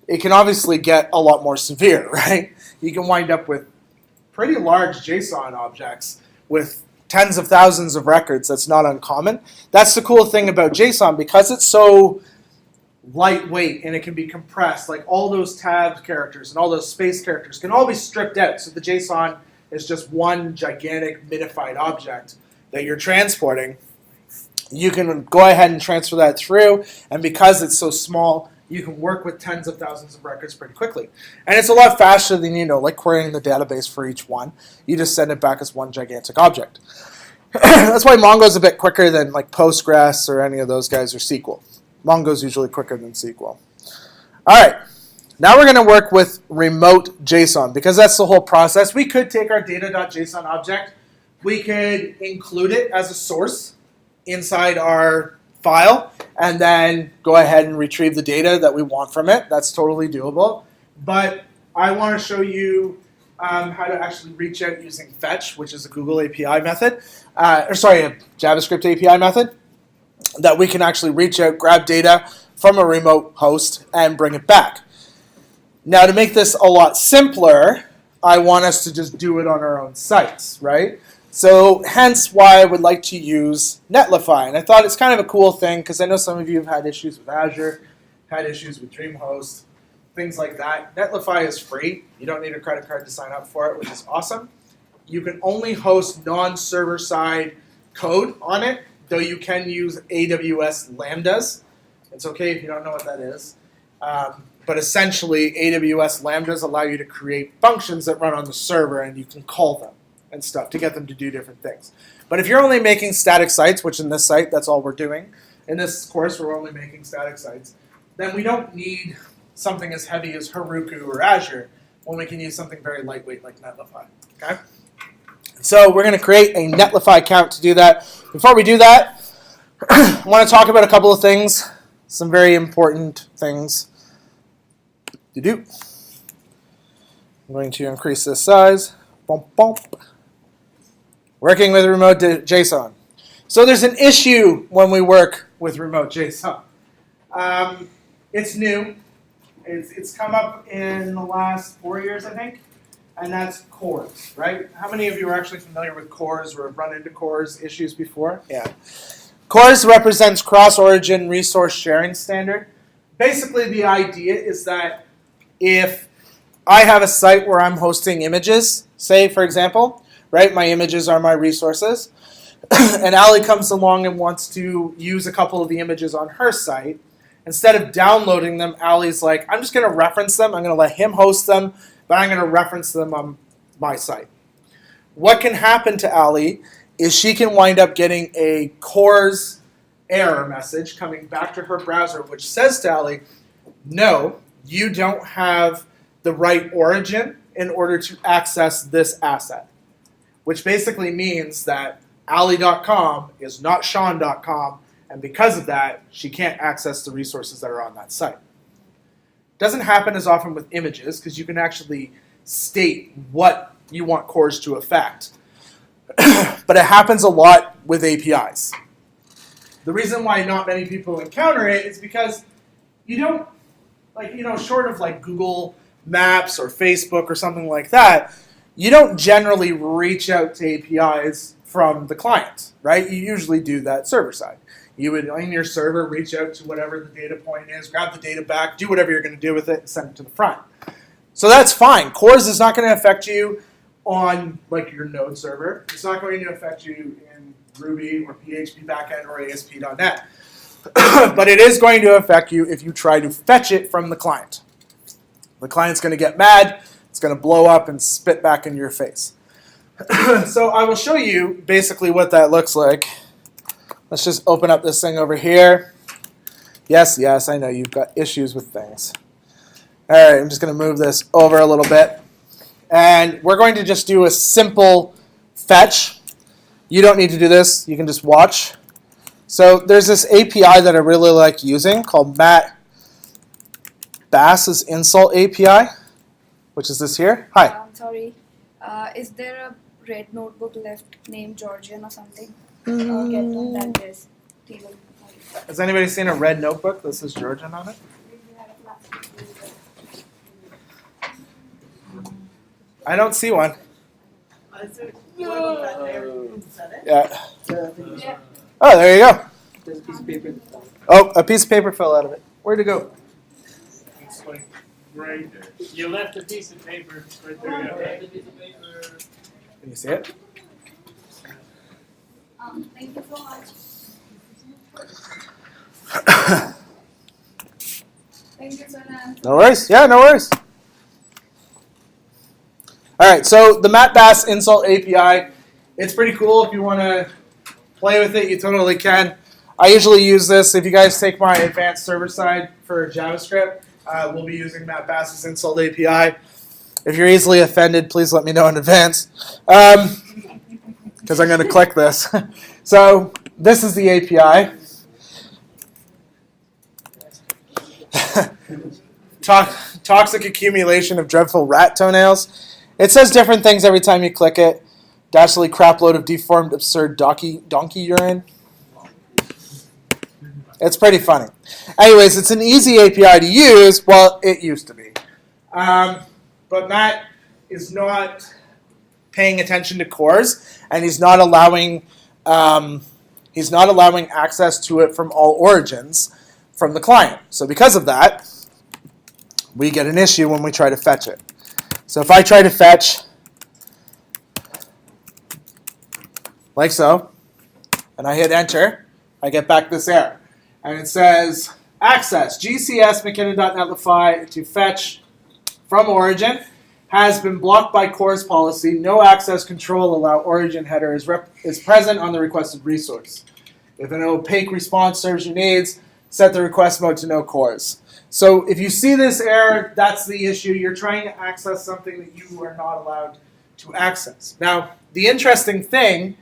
[SPEAKER 1] it can obviously get a lot more severe, right? You can wind up with pretty large JSON objects with tens of thousands of records. That's not uncommon. That's the cool thing about JSON, because it's so lightweight and it can be compressed. Like all those tab characters and all those space characters can all be stripped out. So the JSON is just one gigantic minified object that you're transporting. You can go ahead and transfer that through, and because it's so small, you can work with tens of thousands of records pretty quickly. And it's a lot faster than, like querying the database for each one. You just send it back as one gigantic object. That's why Mongo's a bit quicker than like Postgres or any of those guys, or SQL. Mongo's usually quicker than SQL. All right, now we're going to work with remote JSON, because that's the whole process. We could take our data.json object, we could include it as a source inside our file, and then go ahead and retrieve the data that we want from it. That's totally doable. But I want to show you how to actually reach out using fetch, which is a Google API method, a JavaScript API method, that we can actually reach out, grab data from a remote host, and bring it back. Now, to make this a lot simpler, I want us to just do it on our own sites, right? So hence why I would like to use Netlify. And I thought it's kind of a cool thing, because I know some of you have had issues with Azure, had issues with DreamHost, things like that. Netlify is free. You don't need a credit card to sign up for it, which is awesome. You can only host non-server side code on it, though you can use AWS Lambdas. It's okay if you don't know what that is. But essentially, AWS Lambdas allow you to create functions that run on the server, and you can call them and stuff to get them to do different things. But if you're only making static sites, which in this site, that's all we're doing. In this course, we're only making static sites. Then we don't need something as heavy as Heroku or Azure, when we can use something very lightweight like Netlify. Okay? So we're going to create a Netlify account to do that. Before we do that, I want to talk about a couple of things, some very important things to do. I'm going to increase this size. Bump, bump. Working with remote JSON. So there's an issue when we work with remote JSON. It's new. It's come up in the last 4 years, I think, and that's CORS, right? How many of you are actually familiar with CORS or have run into CORS issues before? Yeah. CORS represents Cross-Origin Resource Sharing Standard. Basically, the idea is that if I have a site where I'm hosting images, say, for example, right, my images are my resources, and Ali comes along and wants to use a couple of the images on her site. Instead of downloading them, Ali's like, I'm just going to reference them. I'm going to let him host them, but I'm going to reference them on my site. What can happen to Ali is she can wind up getting a CORS error message coming back to her browser, which says to Ali, no, you don't have the right origin in order to access this asset, which basically means that Ali.com is not Sean.com, and because of that, she can't access the resources that are on that site. Doesn't happen as often with images, because you can actually state what you want CORS to affect. But it happens a lot with APIs. The reason why not many people encounter it is because you don't, short of like Google Maps or Facebook or something like that, you don't generally reach out to APIs from the client, right? You usually do that server side. You would, on your server, reach out to whatever the data point is, grab the data back, do whatever you're going to do with it, and send it to the front. So that's fine. CORS is not going to affect you on like your node server. It's not going to affect you in Ruby or PHP backend or ASP.NET. but it is going to affect you if you try to fetch it from the client. The client's going to get mad. It's going to blow up and spit back in your face. So I will show you basically what that looks like. Let's just open up this thing over here. Yes, I know you've got issues with things. All right, I'm just going to move this over a little bit. And we're going to just do a simple fetch. You don't need to do this. You can just watch. So there's this API that I really like using called Matt Bass's Insult API, which is this here. Hi.
[SPEAKER 4] Sorry. Is there a red notebook left named Georgian or something? Or get on that is table.
[SPEAKER 1] Has anybody seen a red notebook that says Georgian on it? I don't see one. Yeah. Oh, there you go. Oh, a piece of paper fell out of it. Where'd it go?
[SPEAKER 3] It's like right there. You left a piece of paper right there.
[SPEAKER 1] Can you see it?
[SPEAKER 4] Thank you so much. Thank you, sir.
[SPEAKER 1] No worries. Yeah, no worries. All right, so the Matt Bass Insult API, it's pretty cool. If you want to play with it, you totally can. I usually use this. If you guys take my advanced server side for JavaScript, we'll be using Matt Bass's Insult API. If you're easily offended, please let me know in advance, because I'm going to click this. So this is the API. Toxic accumulation of dreadful rat toenails. It says different things every time you click it. Dastardly crapload of deformed, absurd donkey urine. It's pretty funny. Anyways, it's an easy API to use. Well, it used to be. But Matt is not paying attention to cores, and he's not allowing access to it from all origins from the client. So because of that, we get an issue when we try to fetch it. So if I try to fetch like so, and I hit enter, I get back this error. And it says, access GCS McKinnon.netlify to fetch from origin has been blocked by CORS policy. No access control allow origin header is present on the requested resource. If an opaque response serves your needs, set the request mode to no CORS. So if you see this error, that's the issue. You're trying to access something that you are not allowed to access. Now, the interesting thing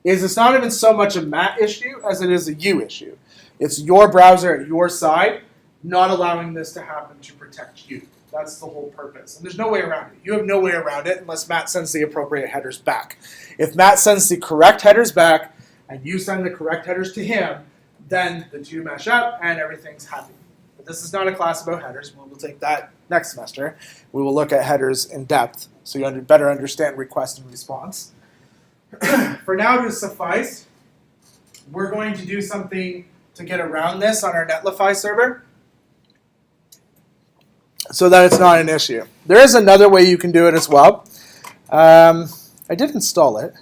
[SPEAKER 1] is it's not even so much a Matt issue as it is a you issue. It's your browser at your side not allowing this to happen to protect you. That's the whole purpose. And there's no way around it. You have no way around it unless Matt sends the appropriate headers back. If Matt sends the correct headers back and you send the correct headers to him, then the two mesh up and everything's happy. But this is not a class about headers. We will take that next semester. We will look at headers in depth so you better understand request and response. For now to suffice, we're going to do something to get around this on our Netlify server so that it's not an issue. There is another way you can do it as well. I did install it.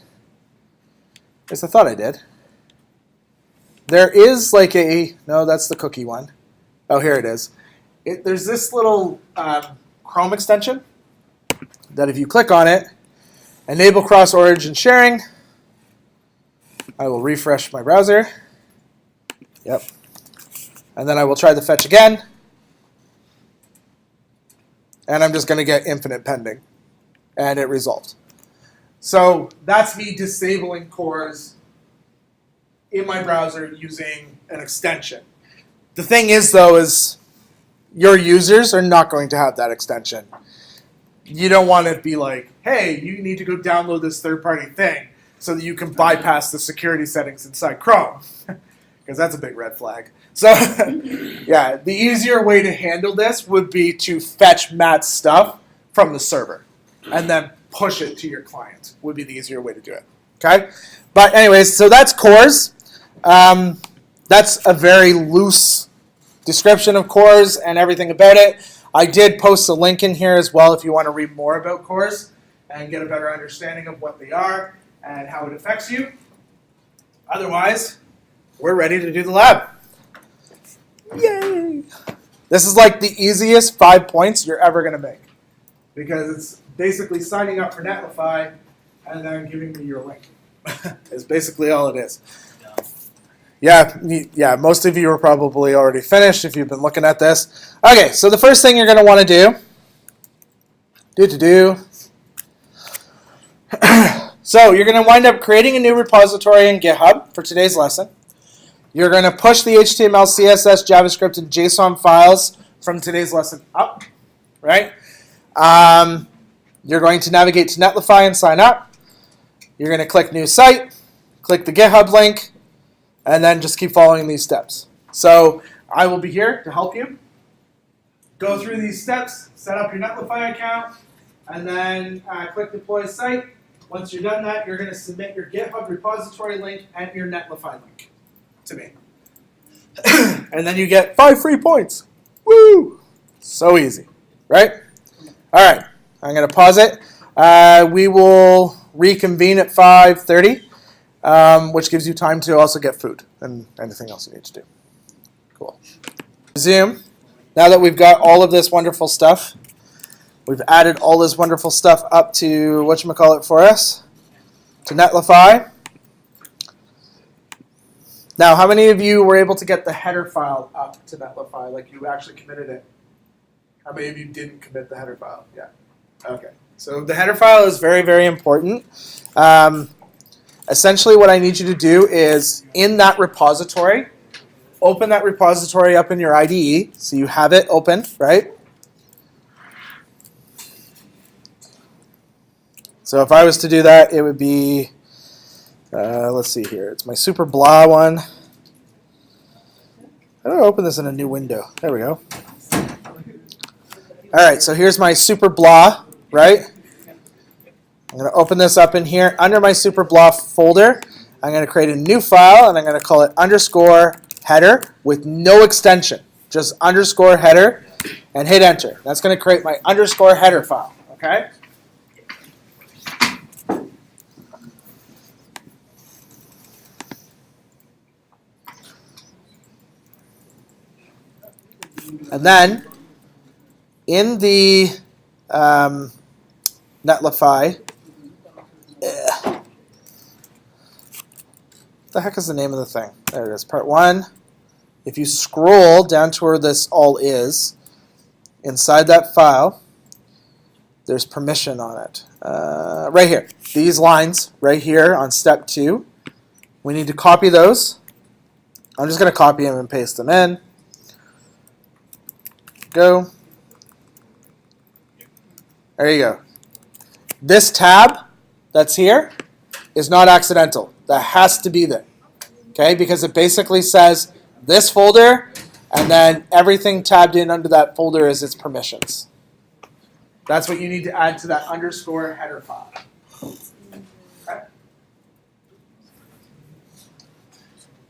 [SPEAKER 1] Yes, I thought I did. There is like no, that's the cookie one. Oh, here it is. There's this little Chrome extension that if you click on it, enable cross-origin sharing. I will refresh my browser. Yep. And then I will try the fetch again. And I'm just going to get infinite pending. And it resolved. So that's me disabling CORS in my browser using an extension. The thing is, though, is your users are not going to have that extension. You don't want to be like, hey, you need to go download this third-party thing so that you can bypass the security settings inside Chrome. Because that's a big red flag. So, yeah, the easier way to handle this would be to fetch Matt's stuff from the server and then push it to your client would be the easier way to do it. Okay? But anyways, so that's CORS. That's a very loose description of CORS and everything about it. I did post a link in here as well if you want to read more about CORS and get a better understanding of what they are and how it affects you. Otherwise, we're ready to do the lab. Yay! This is like the easiest 5 points you're ever going to make because it's basically signing up for Netlify and then giving me your link. Is basically all it is. Yeah, most of you are probably already finished if you've been looking at this. Okay, so the first thing you're going to want to do. So you're going to wind up creating a new repository in GitHub for today's lesson. You're going to push the HTML, CSS, JavaScript, and JSON files from today's lesson up, right? You're going to navigate to Netlify and sign up. You're going to click New Site, click the GitHub link, and then just keep following these steps. So I will be here to help you. Go through these steps, set up your Netlify account, and then click Deploy Site. Once you're done that, you're going to submit your GitHub repository link and your Netlify link to me. And then you get 5 free points. Woo! So easy, right? All right, I'm going to pause it. We will reconvene at 5:30, which gives you time to also get food and anything else you need to do. Cool. Resume. Now that we've got all of this wonderful stuff, we've added all this wonderful stuff up to whatchamacallit for us, to Netlify. Now, how many of you were able to get the header file up to Netlify, like you actually committed it? How many of you didn't commit the header file? Yeah. Okay. So the header file is very, very important. Essentially, what I need you to do is, in that repository, open that repository up in your IDE, so you have it open, right? So if I was to do that, it would be, let's see here. It's my super blah one. How do I open this in a new window? There we go. All right, so here's my super blah, right? I'm going to open this up in here. Under my super blah folder, I'm going to create a new file, and I'm going to call it underscore header with no extension. Just underscore header, and hit enter. That's going to create my underscore header file, okay? And then, in the Netlify, the heck is the name of the thing? There it is, part 1. If you scroll down to where this all is, inside that file, there's permission on it. Right here, these lines right here on step 2. We need to copy those. I'm just going to copy them and paste them in. Go. There you go. This tab that's here is not accidental. That has to be there. Okay, because it basically says this folder, and then everything tabbed in under that folder is its permissions. That's what you need to add to that underscore header file. Okay.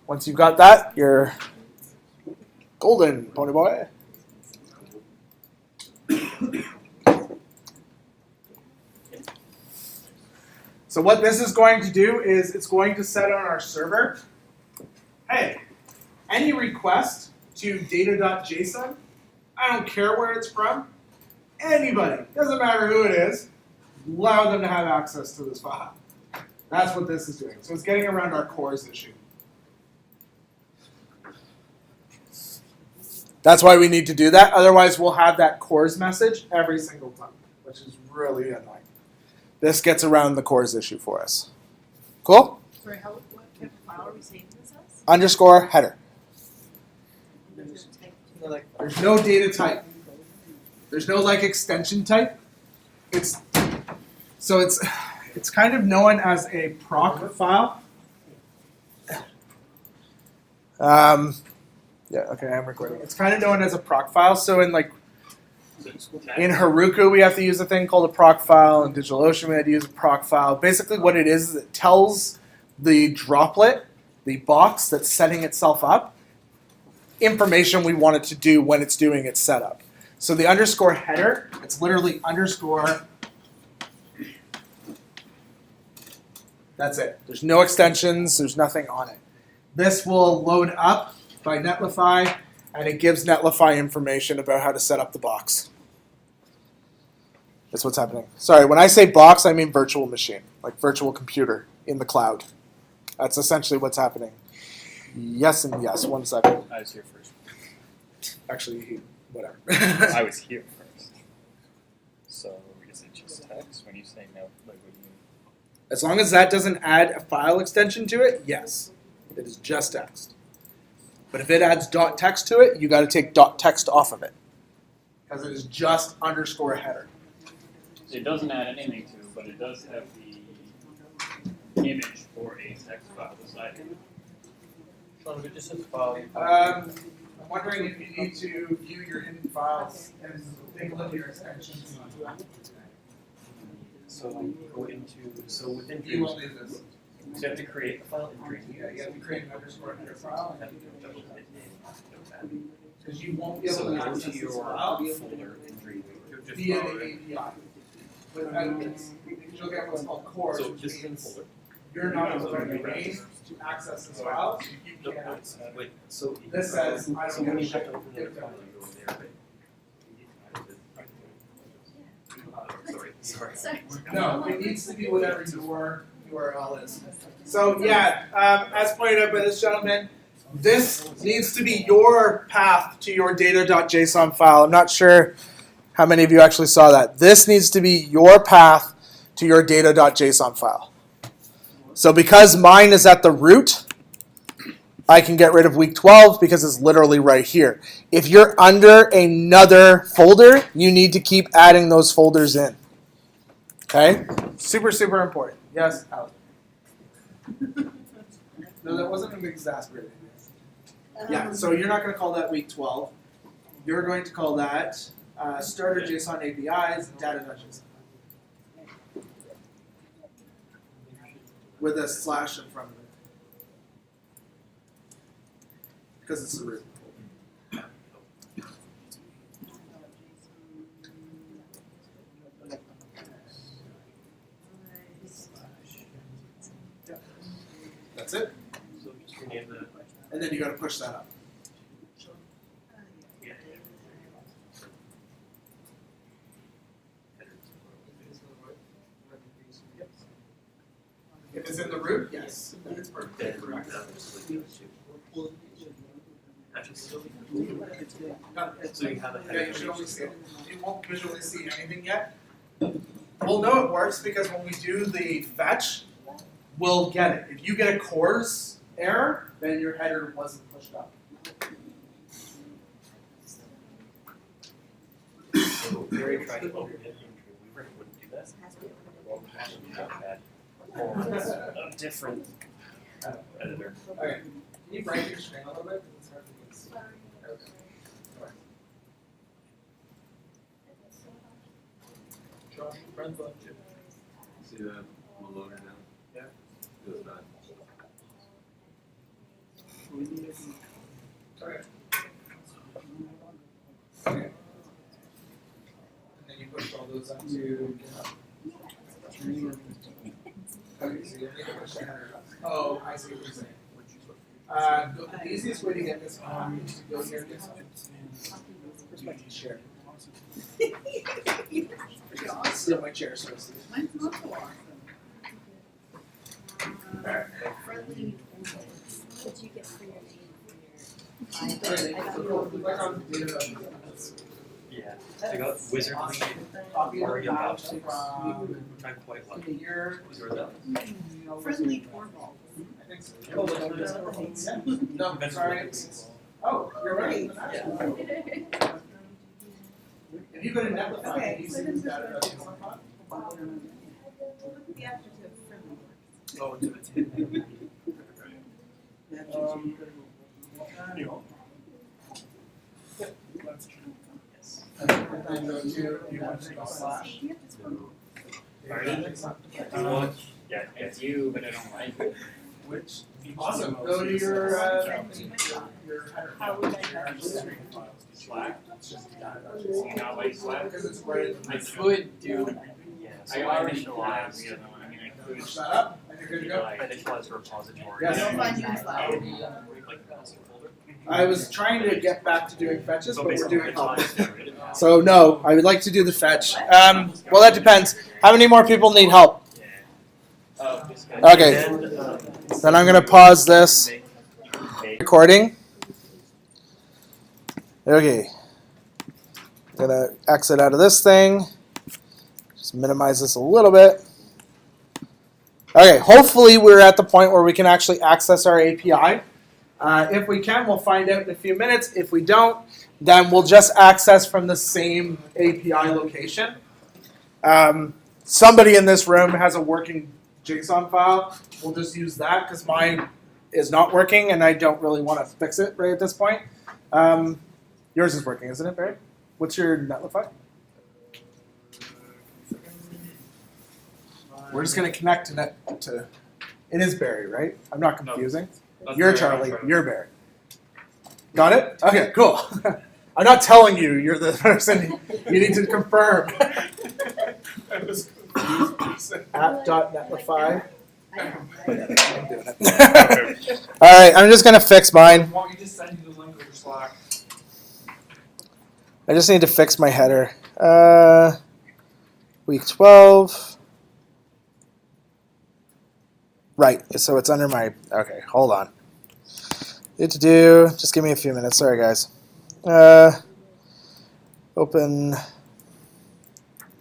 [SPEAKER 1] Once you've got that, you're golden, pony boy. So what this is going to do is it's going to set on our server, hey, any request to data.json, I don't care where it's from, anybody, doesn't matter who it is, allow them to have access to this file. That's what this is doing. So it's getting around our cores issue. That's why we need to do that. Otherwise, we'll have that cores message every single time, which is really annoying. This gets around the cores issue for us. Cool?
[SPEAKER 2] Sorry, what type of file are we saving this as?
[SPEAKER 1] Underscore header.
[SPEAKER 2] There's
[SPEAKER 1] There's no data type. There's no like extension type. It's kind of known as a proc file. Yeah, okay, I'm recording. It's kind of known as a proc file. So in Heroku, we have to use a thing called a proc file. In DigitalOcean, we had to use a proc file. Basically, what it is it tells the droplet, the box that's setting itself up, information we want it to do when it's doing its setup. So the underscore header, it's literally underscore. That's it. There's no extensions. There's nothing on it. This will load up by Netlify, and it gives Netlify information about how to set up the box. That's what's happening. Sorry, when I say box, I mean virtual machine, like virtual computer in the cloud. That's essentially what's happening. Yes and yes. 1 second.
[SPEAKER 5] I was here first.
[SPEAKER 1] Actually, whatever.
[SPEAKER 5] I was here first. So is it just text when you say no? Like, what do you mean?
[SPEAKER 1] As long as that doesn't add a file extension to it, yes, it is just text. But if it adds .text to it, you got to take .text off of it because it is just underscore header.
[SPEAKER 3] It doesn't add anything to it, but it does have the image for a text file beside it.
[SPEAKER 5] Sean, it just says file.
[SPEAKER 1] I'm wondering if you need to view your hidden files and take a look at your extensions.
[SPEAKER 5] So go into within
[SPEAKER 1] You
[SPEAKER 5] Dream.
[SPEAKER 1] will need this.
[SPEAKER 5] So you have to create a file in Dream.
[SPEAKER 1] Yeah, you have to create an underscore header file
[SPEAKER 5] Double click in
[SPEAKER 1] because you won't be able
[SPEAKER 5] So
[SPEAKER 1] to
[SPEAKER 5] go
[SPEAKER 1] access
[SPEAKER 5] to
[SPEAKER 1] this
[SPEAKER 5] your
[SPEAKER 1] file
[SPEAKER 5] folder in Dream.
[SPEAKER 1] via the API. Without this, you'll get what's called cores,
[SPEAKER 5] So
[SPEAKER 1] which
[SPEAKER 5] just in
[SPEAKER 1] means
[SPEAKER 5] folder.
[SPEAKER 1] you're not able to remain to access this file. So you
[SPEAKER 5] No,
[SPEAKER 1] can't
[SPEAKER 5] no,
[SPEAKER 1] access it.
[SPEAKER 5] wait. So
[SPEAKER 1] This says, I
[SPEAKER 5] so
[SPEAKER 1] don't
[SPEAKER 5] when
[SPEAKER 1] give a
[SPEAKER 5] you have
[SPEAKER 1] shit.
[SPEAKER 5] to open the file, you go there. Sorry.
[SPEAKER 4] Sorry.
[SPEAKER 1] No, it needs to be whatever your URL is. So yeah, as pointed out by this gentleman, this needs to be your path to your data.json file. I'm not sure how many of you actually saw that. This needs to be your path to your data.json file. So because mine is at the root, I can get rid of week 12 because it's literally right here. If you're under another folder, you need to keep adding those folders in. Okay? Super, super important. Yes, Alex. No, that wasn't an exasperating. Yeah, so you're not going to call that week 12. You're going to call that starter JSON APIs and data.json. With a slash in front of it. Because it's the root. That's it.
[SPEAKER 5] So just rename that.
[SPEAKER 1] And then you got to push that up. If it's in the root, yes. Then it's perfect. Correct.
[SPEAKER 5] So you have a
[SPEAKER 1] Yeah, you should only see it. You won't visually see anything yet. We'll know it works because when we do the fetch, we'll get it. If you get a cores error, then your header wasn't pushed up.
[SPEAKER 5] So Barry tried to open it in Dream Weaver, it wouldn't do that. Or a different editor.
[SPEAKER 1] Okay. Can you break your screen a little bit? It's hard to see. Okay. Alright.
[SPEAKER 5] Josh, friend bunch.
[SPEAKER 6] See that loader now?
[SPEAKER 1] Yeah.
[SPEAKER 6] Feels bad.
[SPEAKER 1] Okay. Okay. And then you push all those up to GitHub. Okay, so you need to push the header up. Oh, I see what you're saying. The easiest way to get this on is to go here and share. Steal my chair, so to speak.
[SPEAKER 2] Mine's not so awesome.
[SPEAKER 7] Friendly what did you get for your name for
[SPEAKER 1] Alright,
[SPEAKER 7] your
[SPEAKER 1] so click on data.
[SPEAKER 5] Yeah. So I got Wizardly,
[SPEAKER 1] Copy the
[SPEAKER 5] Mario
[SPEAKER 1] map
[SPEAKER 5] Box,
[SPEAKER 1] from
[SPEAKER 5] which I'm quite lucky.
[SPEAKER 1] here.
[SPEAKER 5] Was there that?
[SPEAKER 2] Friendly cornball.
[SPEAKER 1] I think so.
[SPEAKER 5] Oh, that's
[SPEAKER 1] No, sorry. Oh, you're right.
[SPEAKER 5] Yeah.
[SPEAKER 1] If you go to Netlify,
[SPEAKER 2] Okay.
[SPEAKER 1] you see this data.
[SPEAKER 2] The adjective friendly.
[SPEAKER 5] Oh, it's a tin.
[SPEAKER 1] And go to, you want to go slash.
[SPEAKER 3] Yeah, it's you, but I don't like it.
[SPEAKER 1] Which, awesome, go to your header.
[SPEAKER 2] How would I
[SPEAKER 1] Your
[SPEAKER 2] have
[SPEAKER 1] stream
[SPEAKER 2] to-
[SPEAKER 1] files.
[SPEAKER 3] Slack?
[SPEAKER 1] It's just data.
[SPEAKER 3] You not like Slack?
[SPEAKER 1] Because it's right in the
[SPEAKER 3] I
[SPEAKER 1] middle.
[SPEAKER 3] could do,
[SPEAKER 5] Yeah.
[SPEAKER 3] I
[SPEAKER 5] So
[SPEAKER 3] already have
[SPEAKER 5] initialize,
[SPEAKER 3] the other one, I mean, I could.
[SPEAKER 1] Push that up, and you're good to go.
[SPEAKER 5] initialize repository.
[SPEAKER 1] Yes.
[SPEAKER 2] You'll find you in Slack.
[SPEAKER 5] Like master folder.
[SPEAKER 1] I was trying to get back to doing fetches, but we're
[SPEAKER 3] basically
[SPEAKER 1] doing
[SPEAKER 3] the
[SPEAKER 1] help.
[SPEAKER 3] time generated.
[SPEAKER 1] So no, I would like to do the fetch. Well, that depends. How many more people need help?
[SPEAKER 3] This guy.
[SPEAKER 1] Okay.
[SPEAKER 3] And,
[SPEAKER 1] Then I'm gonna pause this recording. Okay. Gonna exit out of this thing. Just minimize this a little bit. Okay, hopefully we're at the point where we can actually access our API. If we can, we'll find out in a few minutes. If we don't, then we'll just access from the same API location. Somebody in this room has a working JSON file. We'll just use that because mine is not working and I don't really want to fix it right at this point. Yours is working, isn't it, Barry? What's your netlify? We're just going to connect to net to. It is Barry, right? I'm not confusing. You're Charlie. You're Barry. Got it? Okay, cool. I'm not telling you you're the person. You need to confirm. App.netlify. I'm doing it. All right, I'm just going to fix mine.
[SPEAKER 8] Why don't you just send you the link over Slack?
[SPEAKER 1] I just need to fix my header. Week 12. Right, so it's under my, okay, hold on. Just give me a few minutes. Sorry, guys. Open,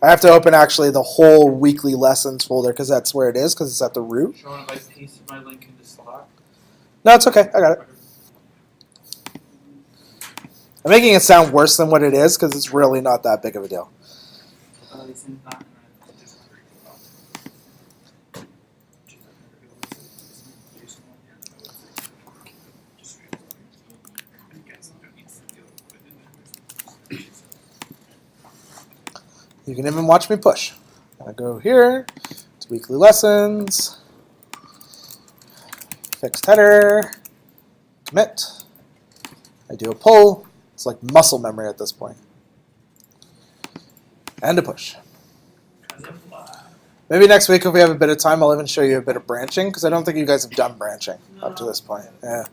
[SPEAKER 1] I have to open actually the whole weekly lessons folder because that's where it is because it's at the root.
[SPEAKER 8] Sean, if I pasted my link into Slack.
[SPEAKER 1] No, it's okay. I got it. I'm making it sound worse than what it is because it's really not that big of a deal.
[SPEAKER 8] It's in that, and I just
[SPEAKER 1] You can even watch me push. I go here to weekly lessons, fixed header, commit. I do a pull. It's like muscle memory at this point. And a push. Maybe next week if we have a bit of time, I'll even show you a bit of branching because I don't think you guys have done branching up to this point. Yeah,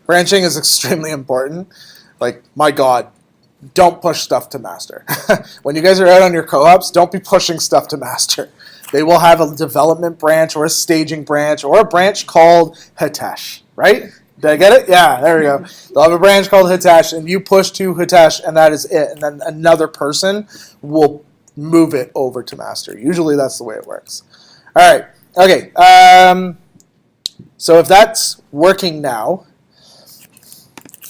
[SPEAKER 1] branching is extremely important. Like, my God, don't push stuff to master. When you guys are out on your co-ops, don't be pushing stuff to master. They will have a development branch or a staging branch or a branch called Hitesh, right? Did I get it? Yeah, there we go. They'll have a branch called Hitesh, and you push to Hitesh, and that is it. And then another person will move it over to master. Usually that's the way it works. All right. Okay. So if that's working now,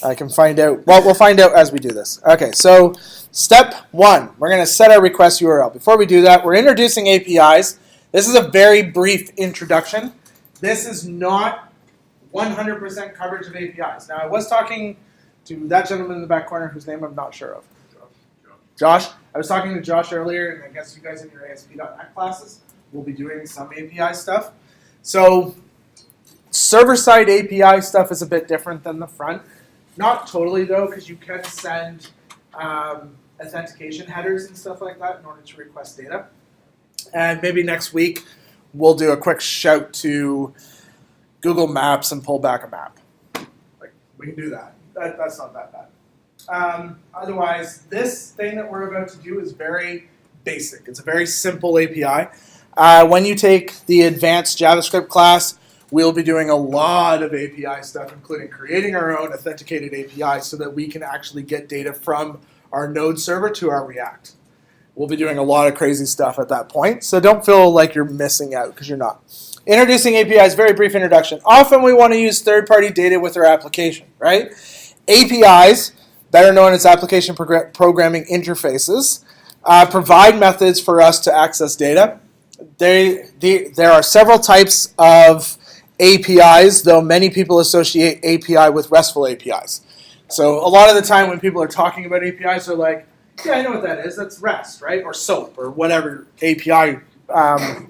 [SPEAKER 1] I can find out. Well, we'll find out as we do this. Okay. So step 1, we're going to set our request URL. Before we do that, we're introducing APIs. This is a very brief introduction. This is not 100% coverage of APIs. Now, I was talking to that gentleman in the back corner whose name I'm not sure of. Josh. I was talking to Josh earlier, and I guess you guys in your ASP.NET classes will be doing some API stuff. So server-side API stuff is a bit different than the front. Not totally, though, because you can send authentication headers and stuff like that in order to request data. And maybe next week we'll do a quick shout to Google Maps and pull back a map. Like, we can do that. That's not that bad. Otherwise, this thing that we're about to do is very basic. It's a very simple API. When you take the advanced JavaScript class, we'll be doing a lot of API stuff, including creating our own authenticated API so that we can actually get data from our Node server to our React. We'll be doing a lot of crazy stuff at that point, so don't feel like you're missing out because you're not. Introducing APIs, very brief introduction. Often we want to use third-party data with our application, right? APIs, better known as application programming interfaces, provide methods for us to access data. There are several types of APIs, though many people associate API with RESTful APIs. So a lot of the time when people are talking about APIs, they're like, yeah, I know what that is. That's REST, right? Or SOAP, or whatever API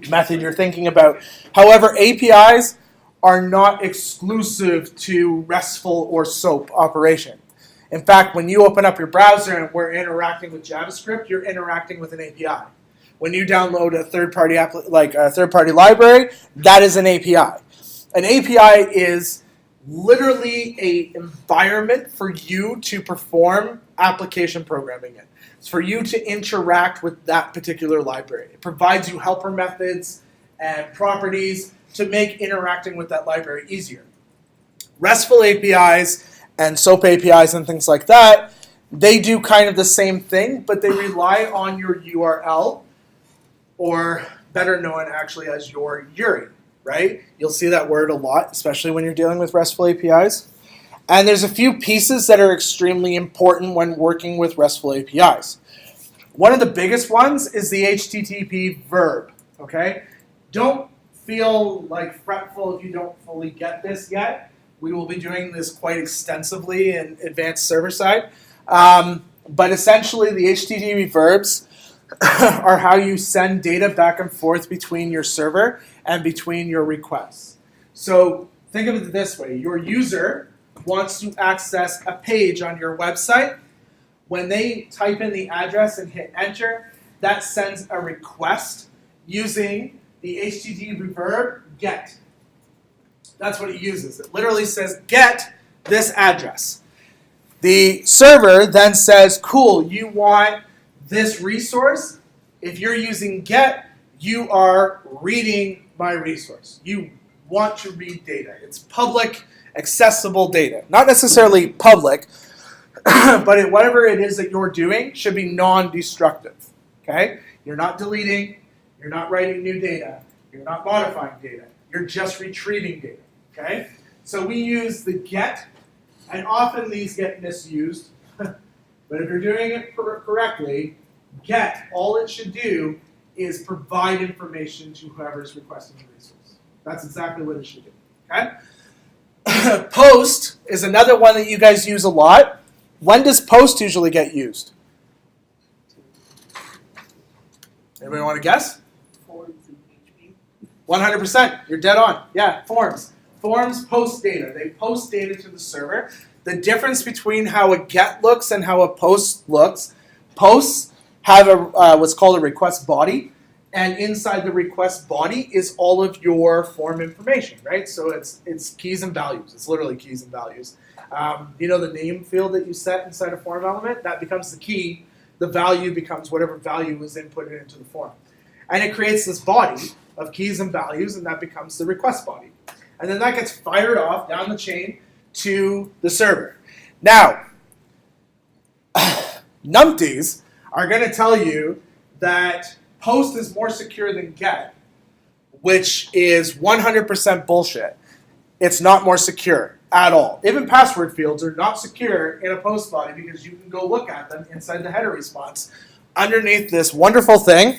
[SPEAKER 1] method you're thinking about. However, APIs are not exclusive to RESTful or SOAP operation. In fact, when you open up your browser and we're interacting with JavaScript, you're interacting with an API. When you download a third-party library, that is an API. An API is literally a environment for you to perform application programming in. It's for you to interact with that particular library. It provides you helper methods and properties to make interacting with that library easier. RESTful APIs and SOAP APIs and things like that, they do kind of the same thing, but they rely on your URL, or better known actually as your URI, right? You'll see that word a lot, especially when you're dealing with RESTful APIs. And there's a few pieces that are extremely important when working with RESTful APIs. One of the biggest ones is the HTTP verb, okay? Don't feel like fretful if you don't fully get this yet. We will be doing this quite extensively in advanced server side. But essentially the HTTP verbs are how you send data back and forth between your server and between your requests. So think of it this way. Your user wants to access a page on your website. When they type in the address and hit enter, that sends a request using the HTTP verb get. That's what it uses. It literally says get this address. The server then says, cool, you want this resource. If you're using get, you are reading my resource. You want to read data. It's public, accessible data. Not necessarily public, but whatever it is that you're doing should be non-destructive. Okay? You're not deleting, you're not writing new data, you're not modifying data, you're just retrieving data. Okay? So we use the get, and often these get misused, but if you're doing it correctly, get, all it should do is provide information to whoever's requesting the resource. That's exactly what it should do. Okay? Post is another one that you guys use a lot. When does post usually get used? Anybody want to guess?
[SPEAKER 2] Forms and PHP.
[SPEAKER 1] 100%. You're dead on. Yeah, forms. Forms post data. They post data to the server. The difference between how a get looks and how a post looks, posts have a what's called a request body, and inside the request body is all of your form information, right? So it's keys and values. It's literally keys and values. You know the name field that you set inside a form element? That becomes the key. The value becomes whatever value was inputted into the form. And it creates this body of keys and values, and that becomes the request body. And then that gets fired off down the chain to the server. Now, numpties are going to tell you that post is more secure than get, which is 100% bullshit. It's not more secure at all. Even password fields are not secure in a post body because you can go look at them inside the header response underneath this wonderful thing,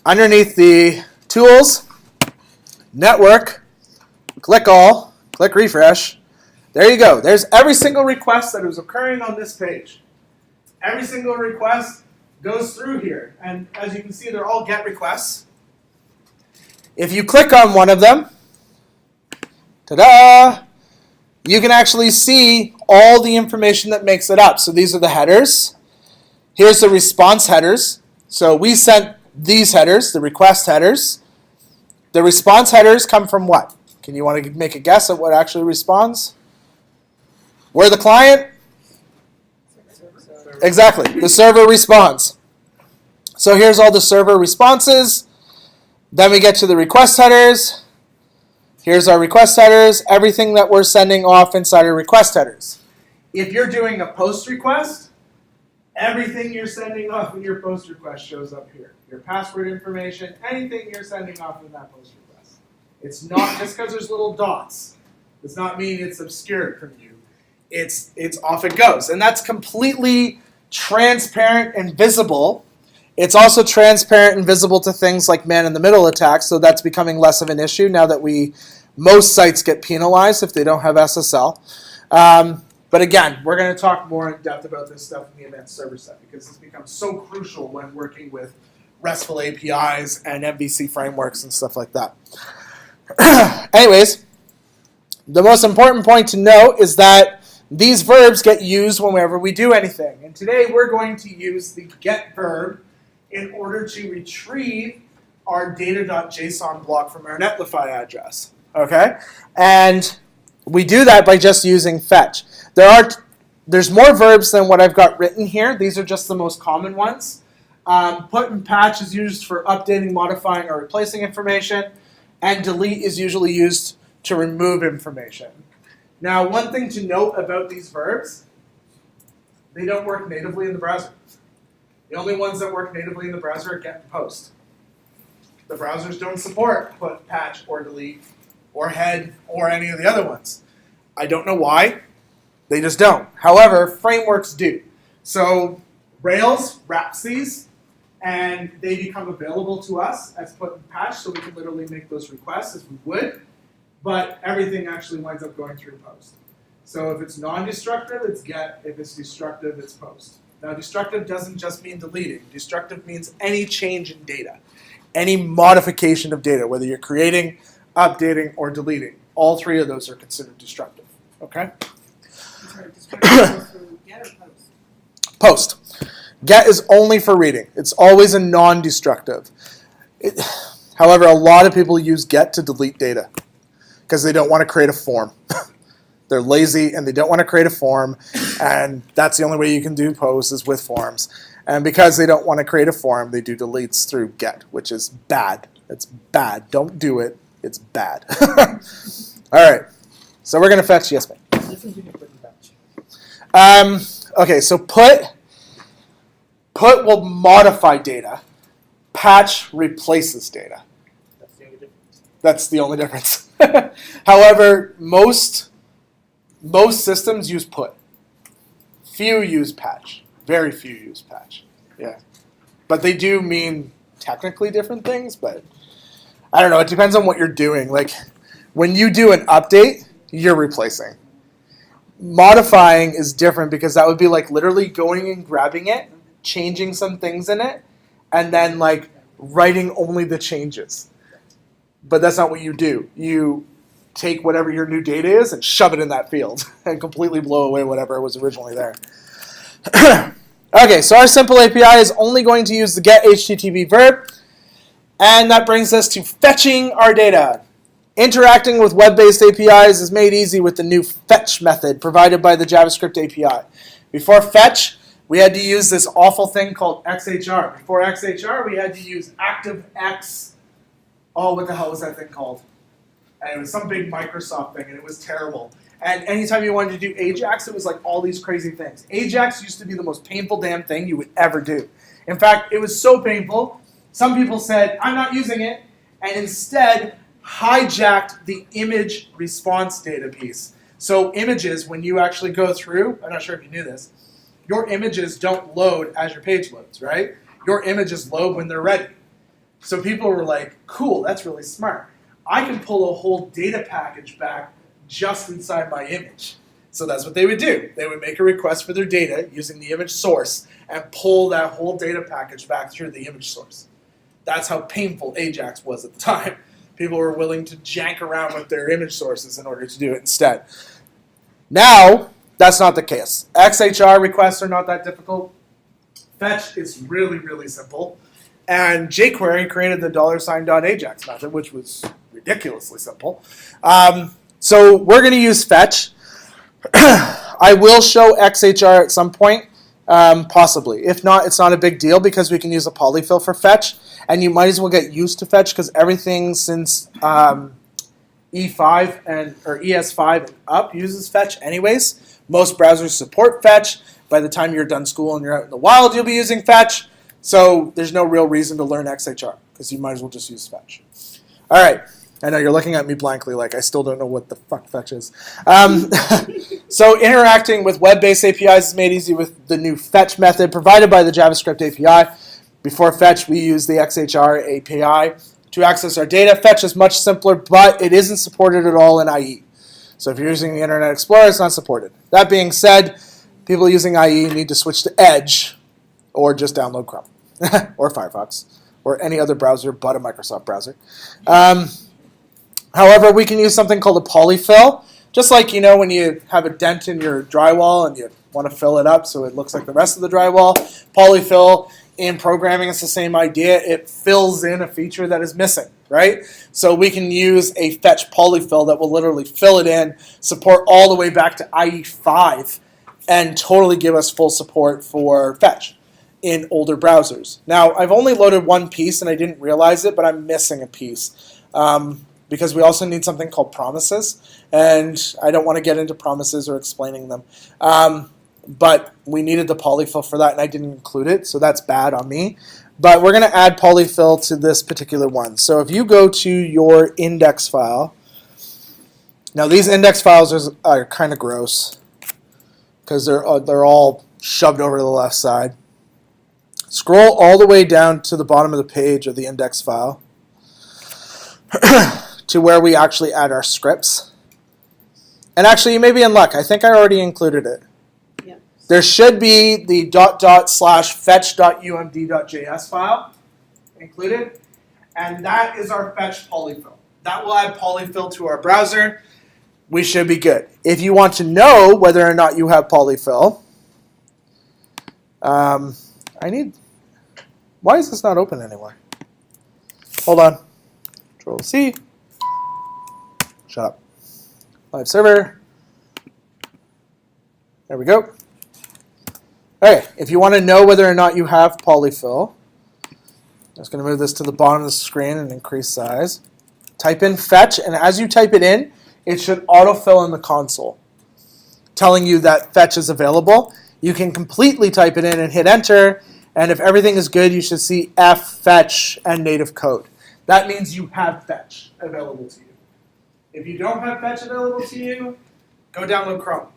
[SPEAKER 1] underneath the tools, network, click all, click refresh. There you go. There's every single request that is occurring on this page. Every single request goes through here. And as you can see, they're all GET requests. If you click on one of them, ta-da, you can actually see all the information that makes it up. So these are the headers. Here's the response headers. So we sent these headers, the request headers. The response headers come from what? Can you want to make a guess at what actually responds? We're the client? Exactly. The server responds. So here's all the server responses. Then we get to the request headers. Here's our request headers. Everything that we're sending off inside our request headers. If you're doing a post request, everything you're sending off in your post request shows up here. Your password information, anything you're sending off in that post request. It's not just because there's little dots. Does not mean it's obscured from you. It's off it goes. And that's completely transparent and visible. It's also transparent and visible to things like man-in-the-middle attacks, so that's becoming less of an issue now that most sites get penalized if they don't have SSL. But again, we're going to talk more in depth about this stuff in the advanced server set because it's become so crucial when working with RESTful APIs and MVC frameworks and stuff like that. Anyways, the most important point to note is that these verbs get used whenever we do anything. And today we're going to use the get verb in order to retrieve our data.json block from our netlify address. Okay? And we do that by just using fetch. There's more verbs than what I've got written here. These are just the most common ones. Put and patch is used for updating, modifying, or replacing information. And delete is usually used to remove information. Now, one thing to note about these verbs, they don't work natively in the browser. The only ones that work natively in the browser are get and post. The browsers don't support put, patch, or delete, or head, or any of the other ones. I don't know why. They just don't. However, frameworks do. So Rails wraps these, and they become available to us as put and patch, so we can literally make those requests as we would, but everything actually winds up going through post. So if it's non-destructive, it's get. If it's destructive, it's post. Now, destructive doesn't just mean deleting. Destructive means any change in data, any modification of data, whether you're creating, updating, or deleting. All three of those are considered destructive. Okay?
[SPEAKER 2] Sorry, destructive through get or post?
[SPEAKER 1] Post. Get is only for reading. It's always a non-destructive. However, a lot of people use get to delete data because they don't want to create a form. They're lazy and they don't want to create a form, and that's the only way you can do posts is with forms. And because they don't want to create a form, they do deletes through get, which is bad. It's bad. Don't do it. It's bad. All right. So we're going to fetch. Yes, ma'am. Okay, so put will modify data. Patch replaces data. That's the only difference. However, most systems use put. Few use patch. Very few use patch. Yeah. But they do mean technically different things, but I don't know. It depends on what you're doing. Like when you do an update, you're replacing. Modifying is different because that would be like literally going and grabbing it, changing some things in it, and then like writing only the changes. But that's not what you do. You take whatever your new data is and shove it in that field and completely blow away whatever was originally there. Okay, so our simple API is only going to use the get HTTP verb, and that brings us to fetching our data. Interacting with web-based APIs is made easy with the new fetch method provided by the JavaScript API. Before fetch, we had to use this awful thing called XHR. Before XHR, we had to use ActiveX. Oh, what the hell was that thing called? And it was some big Microsoft thing, and it was terrible. And anytime you wanted to do Ajax, it was like all these crazy things. Ajax used to be the most painful damn thing you would ever do. In fact, it was so painful, some people said, I'm not using it, and instead hijacked the image response data piece. So images, when you actually go through, I'm not sure if you knew this, your images don't load as your page loads, right? Your images load when they're ready. So people were like, cool, that's really smart. I can pull a whole data package back just inside my image. So that's what they would do. They would make a request for their data using the image source and pull that whole data package back through the image source. That's how painful Ajax was at the time. People were willing to jank around with their image sources in order to do it instead. Now, that's not the case. XHR requests are not that difficult. Fetch is really, really simple. And jQuery created the $.ajax method, which was ridiculously simple. So we're going to use fetch. I will show XHR at some point, possibly. If not, it's not a big deal because we can use a polyfill for fetch. And you might as well get used to fetch because everything since E5 or ES5 and up uses fetch anyways. Most browsers support fetch. By the time you're done school and you're out in the wild, you'll be using fetch. So there's no real reason to learn XHR because you might as well just use fetch. All right. I know you're looking at me blankly like I still don't know what the fuck fetch is. So interacting with web-based APIs is made easy with the new fetch method provided by the JavaScript API. Before fetch, we use the XHR API to access our data. Fetch is much simpler, but it isn't supported at all in IE. So if you're using the Internet Explorer, it's not supported. That being said, people using IE need to switch to Edge or just download Chrome or Firefox or any other browser but a Microsoft browser. However, we can use something called a polyfill. Just like, you know, when you have a dent in your drywall and you want to fill it up so it looks like the rest of the drywall. Polyfill in programming is the same idea. It fills in a feature that is missing. right? So we can use a fetch polyfill that will literally fill it in, support all the way back to IE5, and totally give us full support for fetch in older browsers. Now, I've only loaded one piece and I didn't realize it, but I'm missing a piece because we also need something called promises, and I don't want to get into promises or explaining them. But we needed the polyfill for that, and I didn't include it, so that's bad on me. But we're going to add polyfill to this particular one. So if you go to your index file, now these index files are kind of gross because they're all shoved over to the left side. Scroll all the way down to the bottom of the page of the index file to where we actually add our scripts. And actually, you may be in luck. I think I already included it.
[SPEAKER 2] Yep.
[SPEAKER 1] There should be the /fetch.umd.js file included, and that is our fetch polyfill. That will add polyfill to our browser. We should be good. If you want to know whether or not you have polyfill, why is this not open anymore? Hold on. Control C. Shut up. Live server. There we go. Okay, if you want to know whether or not you have polyfill, I'm just going to move this to the bottom of the screen and increase size. Type in fetch, and as you type it in, it should autofill in the console, telling you that fetch is available. You can completely type it in and hit enter, and if everything is good, you should see F fetch and native code. That means you have fetch available to you. If you don't have fetch available to you, go download Chrome,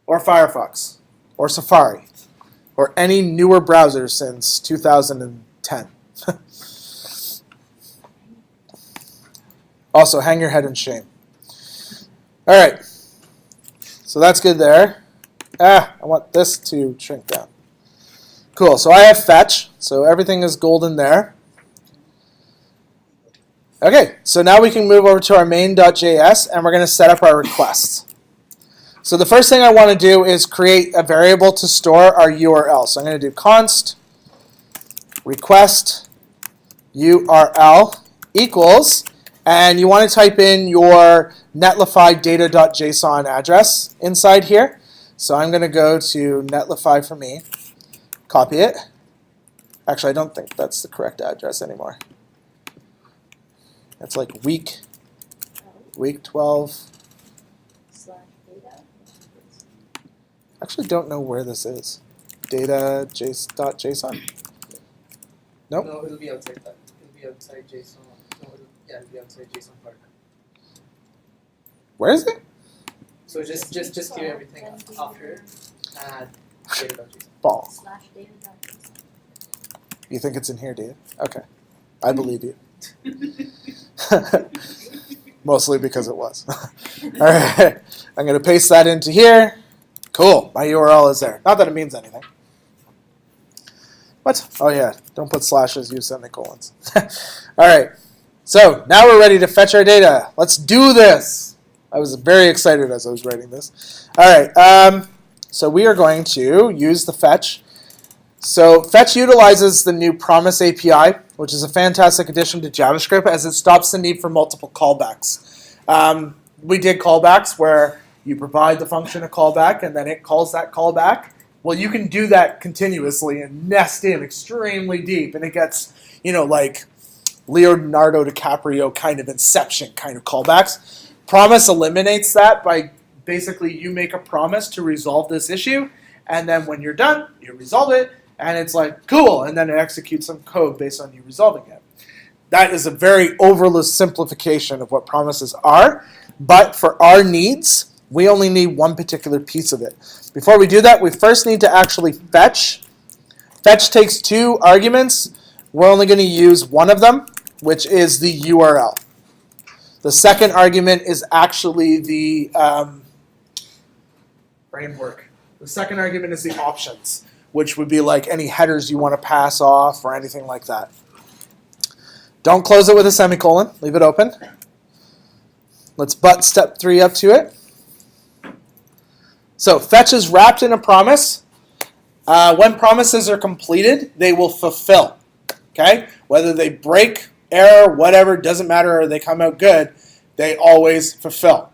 [SPEAKER 1] or Firefox, or Safari, or any newer browser since 2010. Also, hang your head in shame. All right, so that's good there. I want this to shrink down. Cool, so I have fetch, so everything is golden there. Okay, so now we can move over to our main.js, and we're going to set up our requests. So the first thing I want to do is create a variable to store our URL. So I'm going to do const request URL equals, and you want to type in your netlify data.json address inside here. So I'm going to go to netlify for me, copy it. Actually, I don't think that's the correct address anymore. That's like week 12.
[SPEAKER 7] /data.
[SPEAKER 1] Actually, don't know where this is. Data.json. Nope.
[SPEAKER 9] No, it'll be outside that. It'll be outside JSON. No, it'll be outside JSON part.
[SPEAKER 1] Where is it?
[SPEAKER 9] So just clear everything after and data.json.
[SPEAKER 1] Ball.
[SPEAKER 7] /data.json.
[SPEAKER 1] You think it's in here, do you? Okay. I believe you. Mostly because it was. All right. I'm going to paste that into here. Cool. My URL is there. Not that it means anything. What? Oh, yeah. Don't put slashes. Use semicolons. All right. So now we're ready to fetch our data. Let's do this. I was very excited as I was writing this. All right. So we are going to use the fetch. So fetch utilizes the new promise API, which is a fantastic addition to JavaScript as it stops the need for multiple callbacks. We did callbacks where you provide the function a callback and then it calls that callback. Well, you can do that continuously and nest in extremely deep, and it gets, like Leonardo DiCaprio kind of Inception kind of callbacks. Promise eliminates that by basically you make a promise to resolve this issue, and then when you're done, you resolve it, and it's like, cool, and then it executes some code based on you resolving it. That is a very oversimplification of what promises are, but for our needs, we only need one particular piece of it. Before we do that, we first need to actually fetch. Fetch takes 2 arguments. We're only going to use one of them, which is the URL. The second argument is actually the framework. The second argument is the options, which would be like any headers you want to pass off or anything like that. Don't close it with a semicolon. Leave it open. Let's butt step 3 up to it. So fetch is wrapped in a promise. When promises are completed, they will fulfill. Okay? Whether they break error, whatever, doesn't matter, or they come out good, they always fulfill.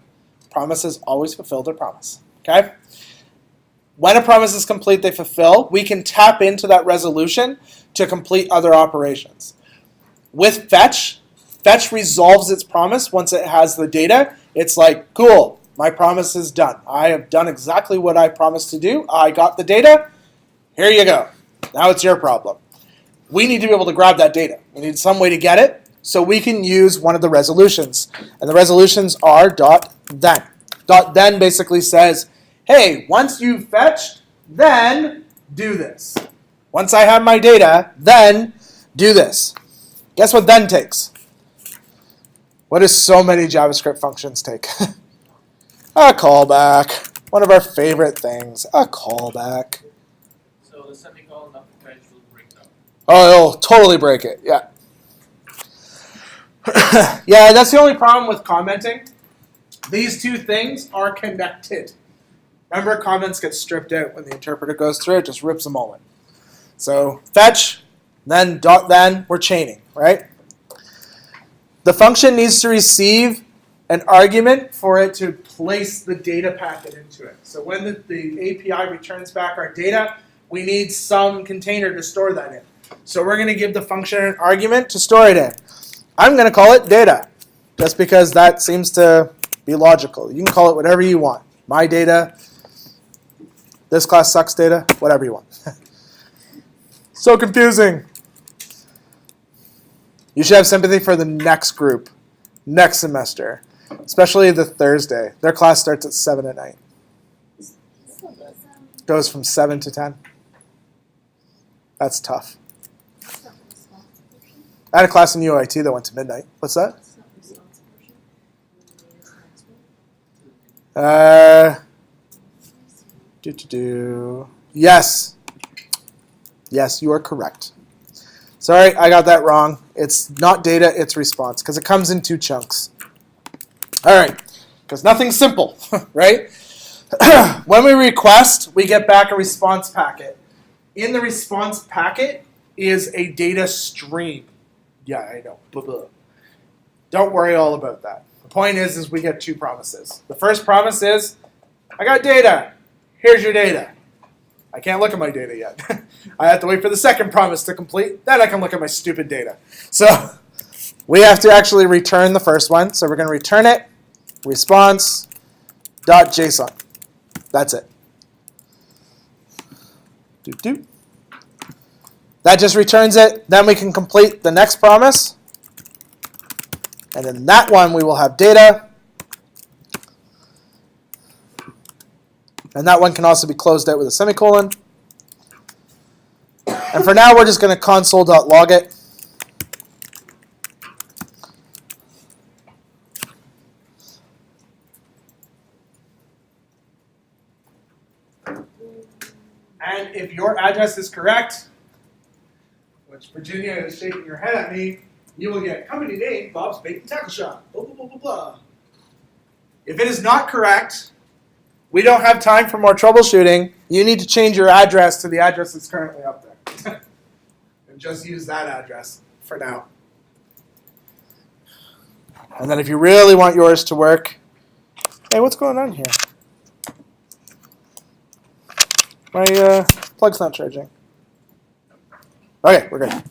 [SPEAKER 1] Promises always fulfill their promise. Okay? When a promise is complete, they fulfill. We can tap into that resolution to complete other operations. With fetch, fetch resolves its promise once it has the data. It's like, cool, my promise is done. I have done exactly what I promised to do. I got the data. Here you go. Now it's your problem. We need to be able to grab that data. We need some way to get it, so we can use one of the resolutions. And the resolutions are .then. .then basically says, hey, once you've fetched, then do this. Once I have my data, then do this. Guess what then takes? What do so many JavaScript functions take? A callback. One of our favorite things. A callback.
[SPEAKER 8] So the semicolon of the page will break down.
[SPEAKER 1] Oh, it'll totally break it. Yeah. Yeah, that's the only problem with commenting. These two things are connected. Remember, comments get stripped out when the interpreter goes through. It just rips them all in. So fetch, then .then, we're chaining, right? The function needs to receive an argument for it to place the data packet into it. So when the API returns back our data, we need some container to store that in. So we're going to give the function an argument to store it in. I'm going to call it data, just because that seems to be logical. You can call it whatever you want. My data, this class sucks data, whatever you want. So confusing. You should have sympathy for the next group, next semester, especially the Thursday. Their class starts at 7 at night. Goes from 7 to 10. That's tough. I had a class in UIT that went to midnight. What's that? Yes. Yes, you are correct. Sorry, I got that wrong. It's not data, it's response, because it comes in two chunks. All right, because nothing's simple, right? When we request, we get back a response packet. In the response packet is a data stream. Yeah, I know. Blah, blah. Don't worry all about that. The point is we get two promises. The first promise is, I got data. Here's your data. I can't look at my data yet. I have to wait for the second promise to complete. Then I can look at my stupid data. So we have to actually return the first one. So we're going to return it, response.json. That's it. Doop. That just returns it. Then we can complete the next promise. And in that one, we will have data. And that one can also be closed out with a semicolon. And for now, we're just going to console.log it. And if your address is correct, which Virginia is shaking her head at me, you will get company name, Bob's Bait and Tackle Shop, blah, blah, blah, blah, blah. If it is not correct, we don't have time for more troubleshooting. You need to change your address to the address that's currently up there. And just use that address for now. And then if you really want yours to work, hey, what's going on here? My plug's not charging. Okay, we're good.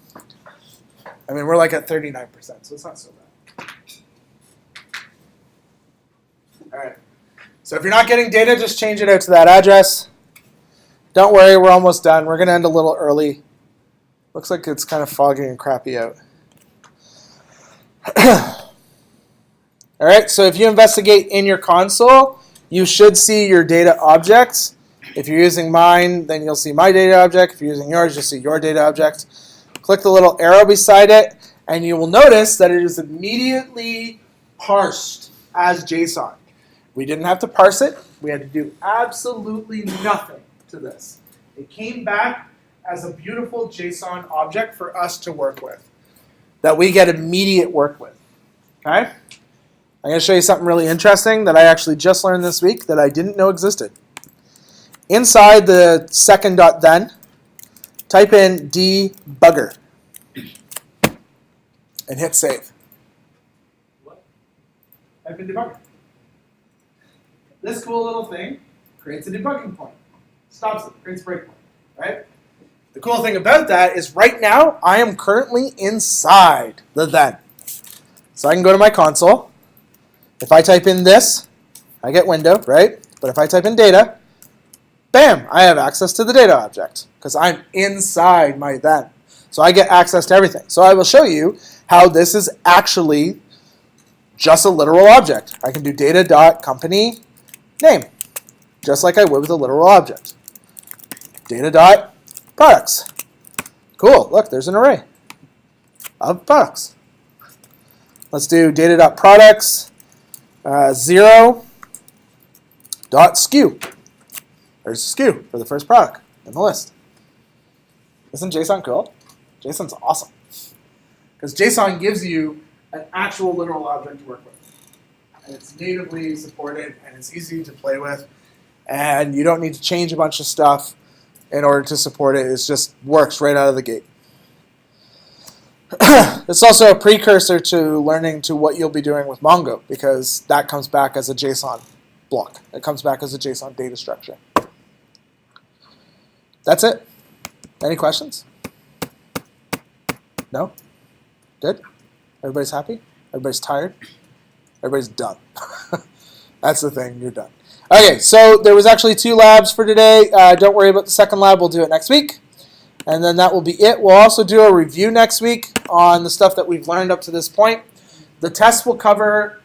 [SPEAKER 1] I mean, we're like at 39%, so it's not so bad. All right. So if you're not getting data, just change it out to that address. Don't worry, we're almost done. We're going to end a little early. Looks like it's kind of foggy and crappy out. All right, so if you investigate in your console, you should see your data objects. If you're using mine, then you'll see my data object. If you're using yours, you'll see your data object. Click the little arrow beside it, and you will notice that it is immediately parsed as JSON. We didn't have to parse it. We had to do absolutely nothing to this. It came back as a beautiful JSON object for us to work with, that we get immediate work with. Okay? I'm going to show you something really interesting that I actually just learned this week that I didn't know existed. Inside the second .then, type in debugger. and hit save.
[SPEAKER 8] What?
[SPEAKER 1] Type in debugger. This cool little thing creates a debugging point. Stops it, creates a breakpoint, right? The cool thing about that is right now I am currently inside the then. So I can go to my console. If I type in this, I get window, right? But if I type in data, bam, I have access to the data object because I'm inside my then. So I get access to everything. So I will show you how this is actually just a literal object. I can do data.company name, just like I would with a literal object. Data.products. Cool, look, there's an array of products. Let's do data.products 0.SKU. There's a SKU for the first product in the list. Isn't JSON cool? JSON's awesome. Because JSON gives you an actual literal object to work with. And it's natively supported, and it's easy to play with. And you don't need to change a bunch of stuff in order to support it. It just works right out of the gate. It's also a precursor to learning to what you'll be doing with Mongo, because that comes back as a JSON block. It comes back as a JSON data structure. That's it. Any questions? No? Good? Everybody's happy? Everybody's tired? Everybody's done. That's the thing, you're done. Okay, so there was actually 2 labs for today. Don't worry about the second lab, we'll do it next week. And then that will be it. We'll also do a review next week on the stuff that we've learned up to this point. The test will cover,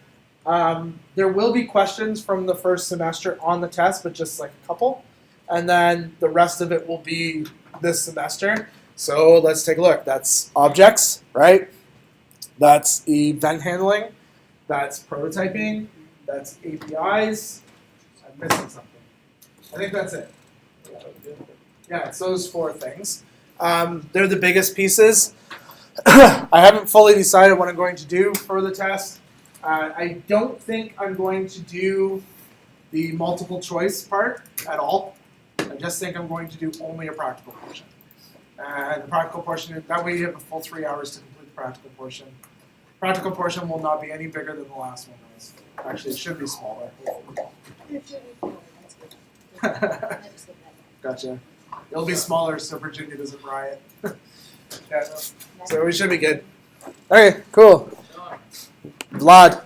[SPEAKER 1] there will be questions from the first semester on the test, but just like a couple. And then the rest of it will be this semester. So let's take a look. That's objects, right? That's event handling. That's prototyping. That's APIs. I'm missing something. I think that's it. Yeah, it's those 4 things. They're the biggest pieces. I haven't fully decided what I'm going to do for the test. I don't think I'm going to do the multiple choice part at all. I just think I'm going to do only a practical portion. And the practical portion, that way you have a full 3 hours to complete the practical portion. Practical portion will not be any bigger than the last one was. Actually, it should be smaller. Gotcha. It'll be smaller so Virginia doesn't riot. Yeah, so we should be good. Okay, cool. Vlad.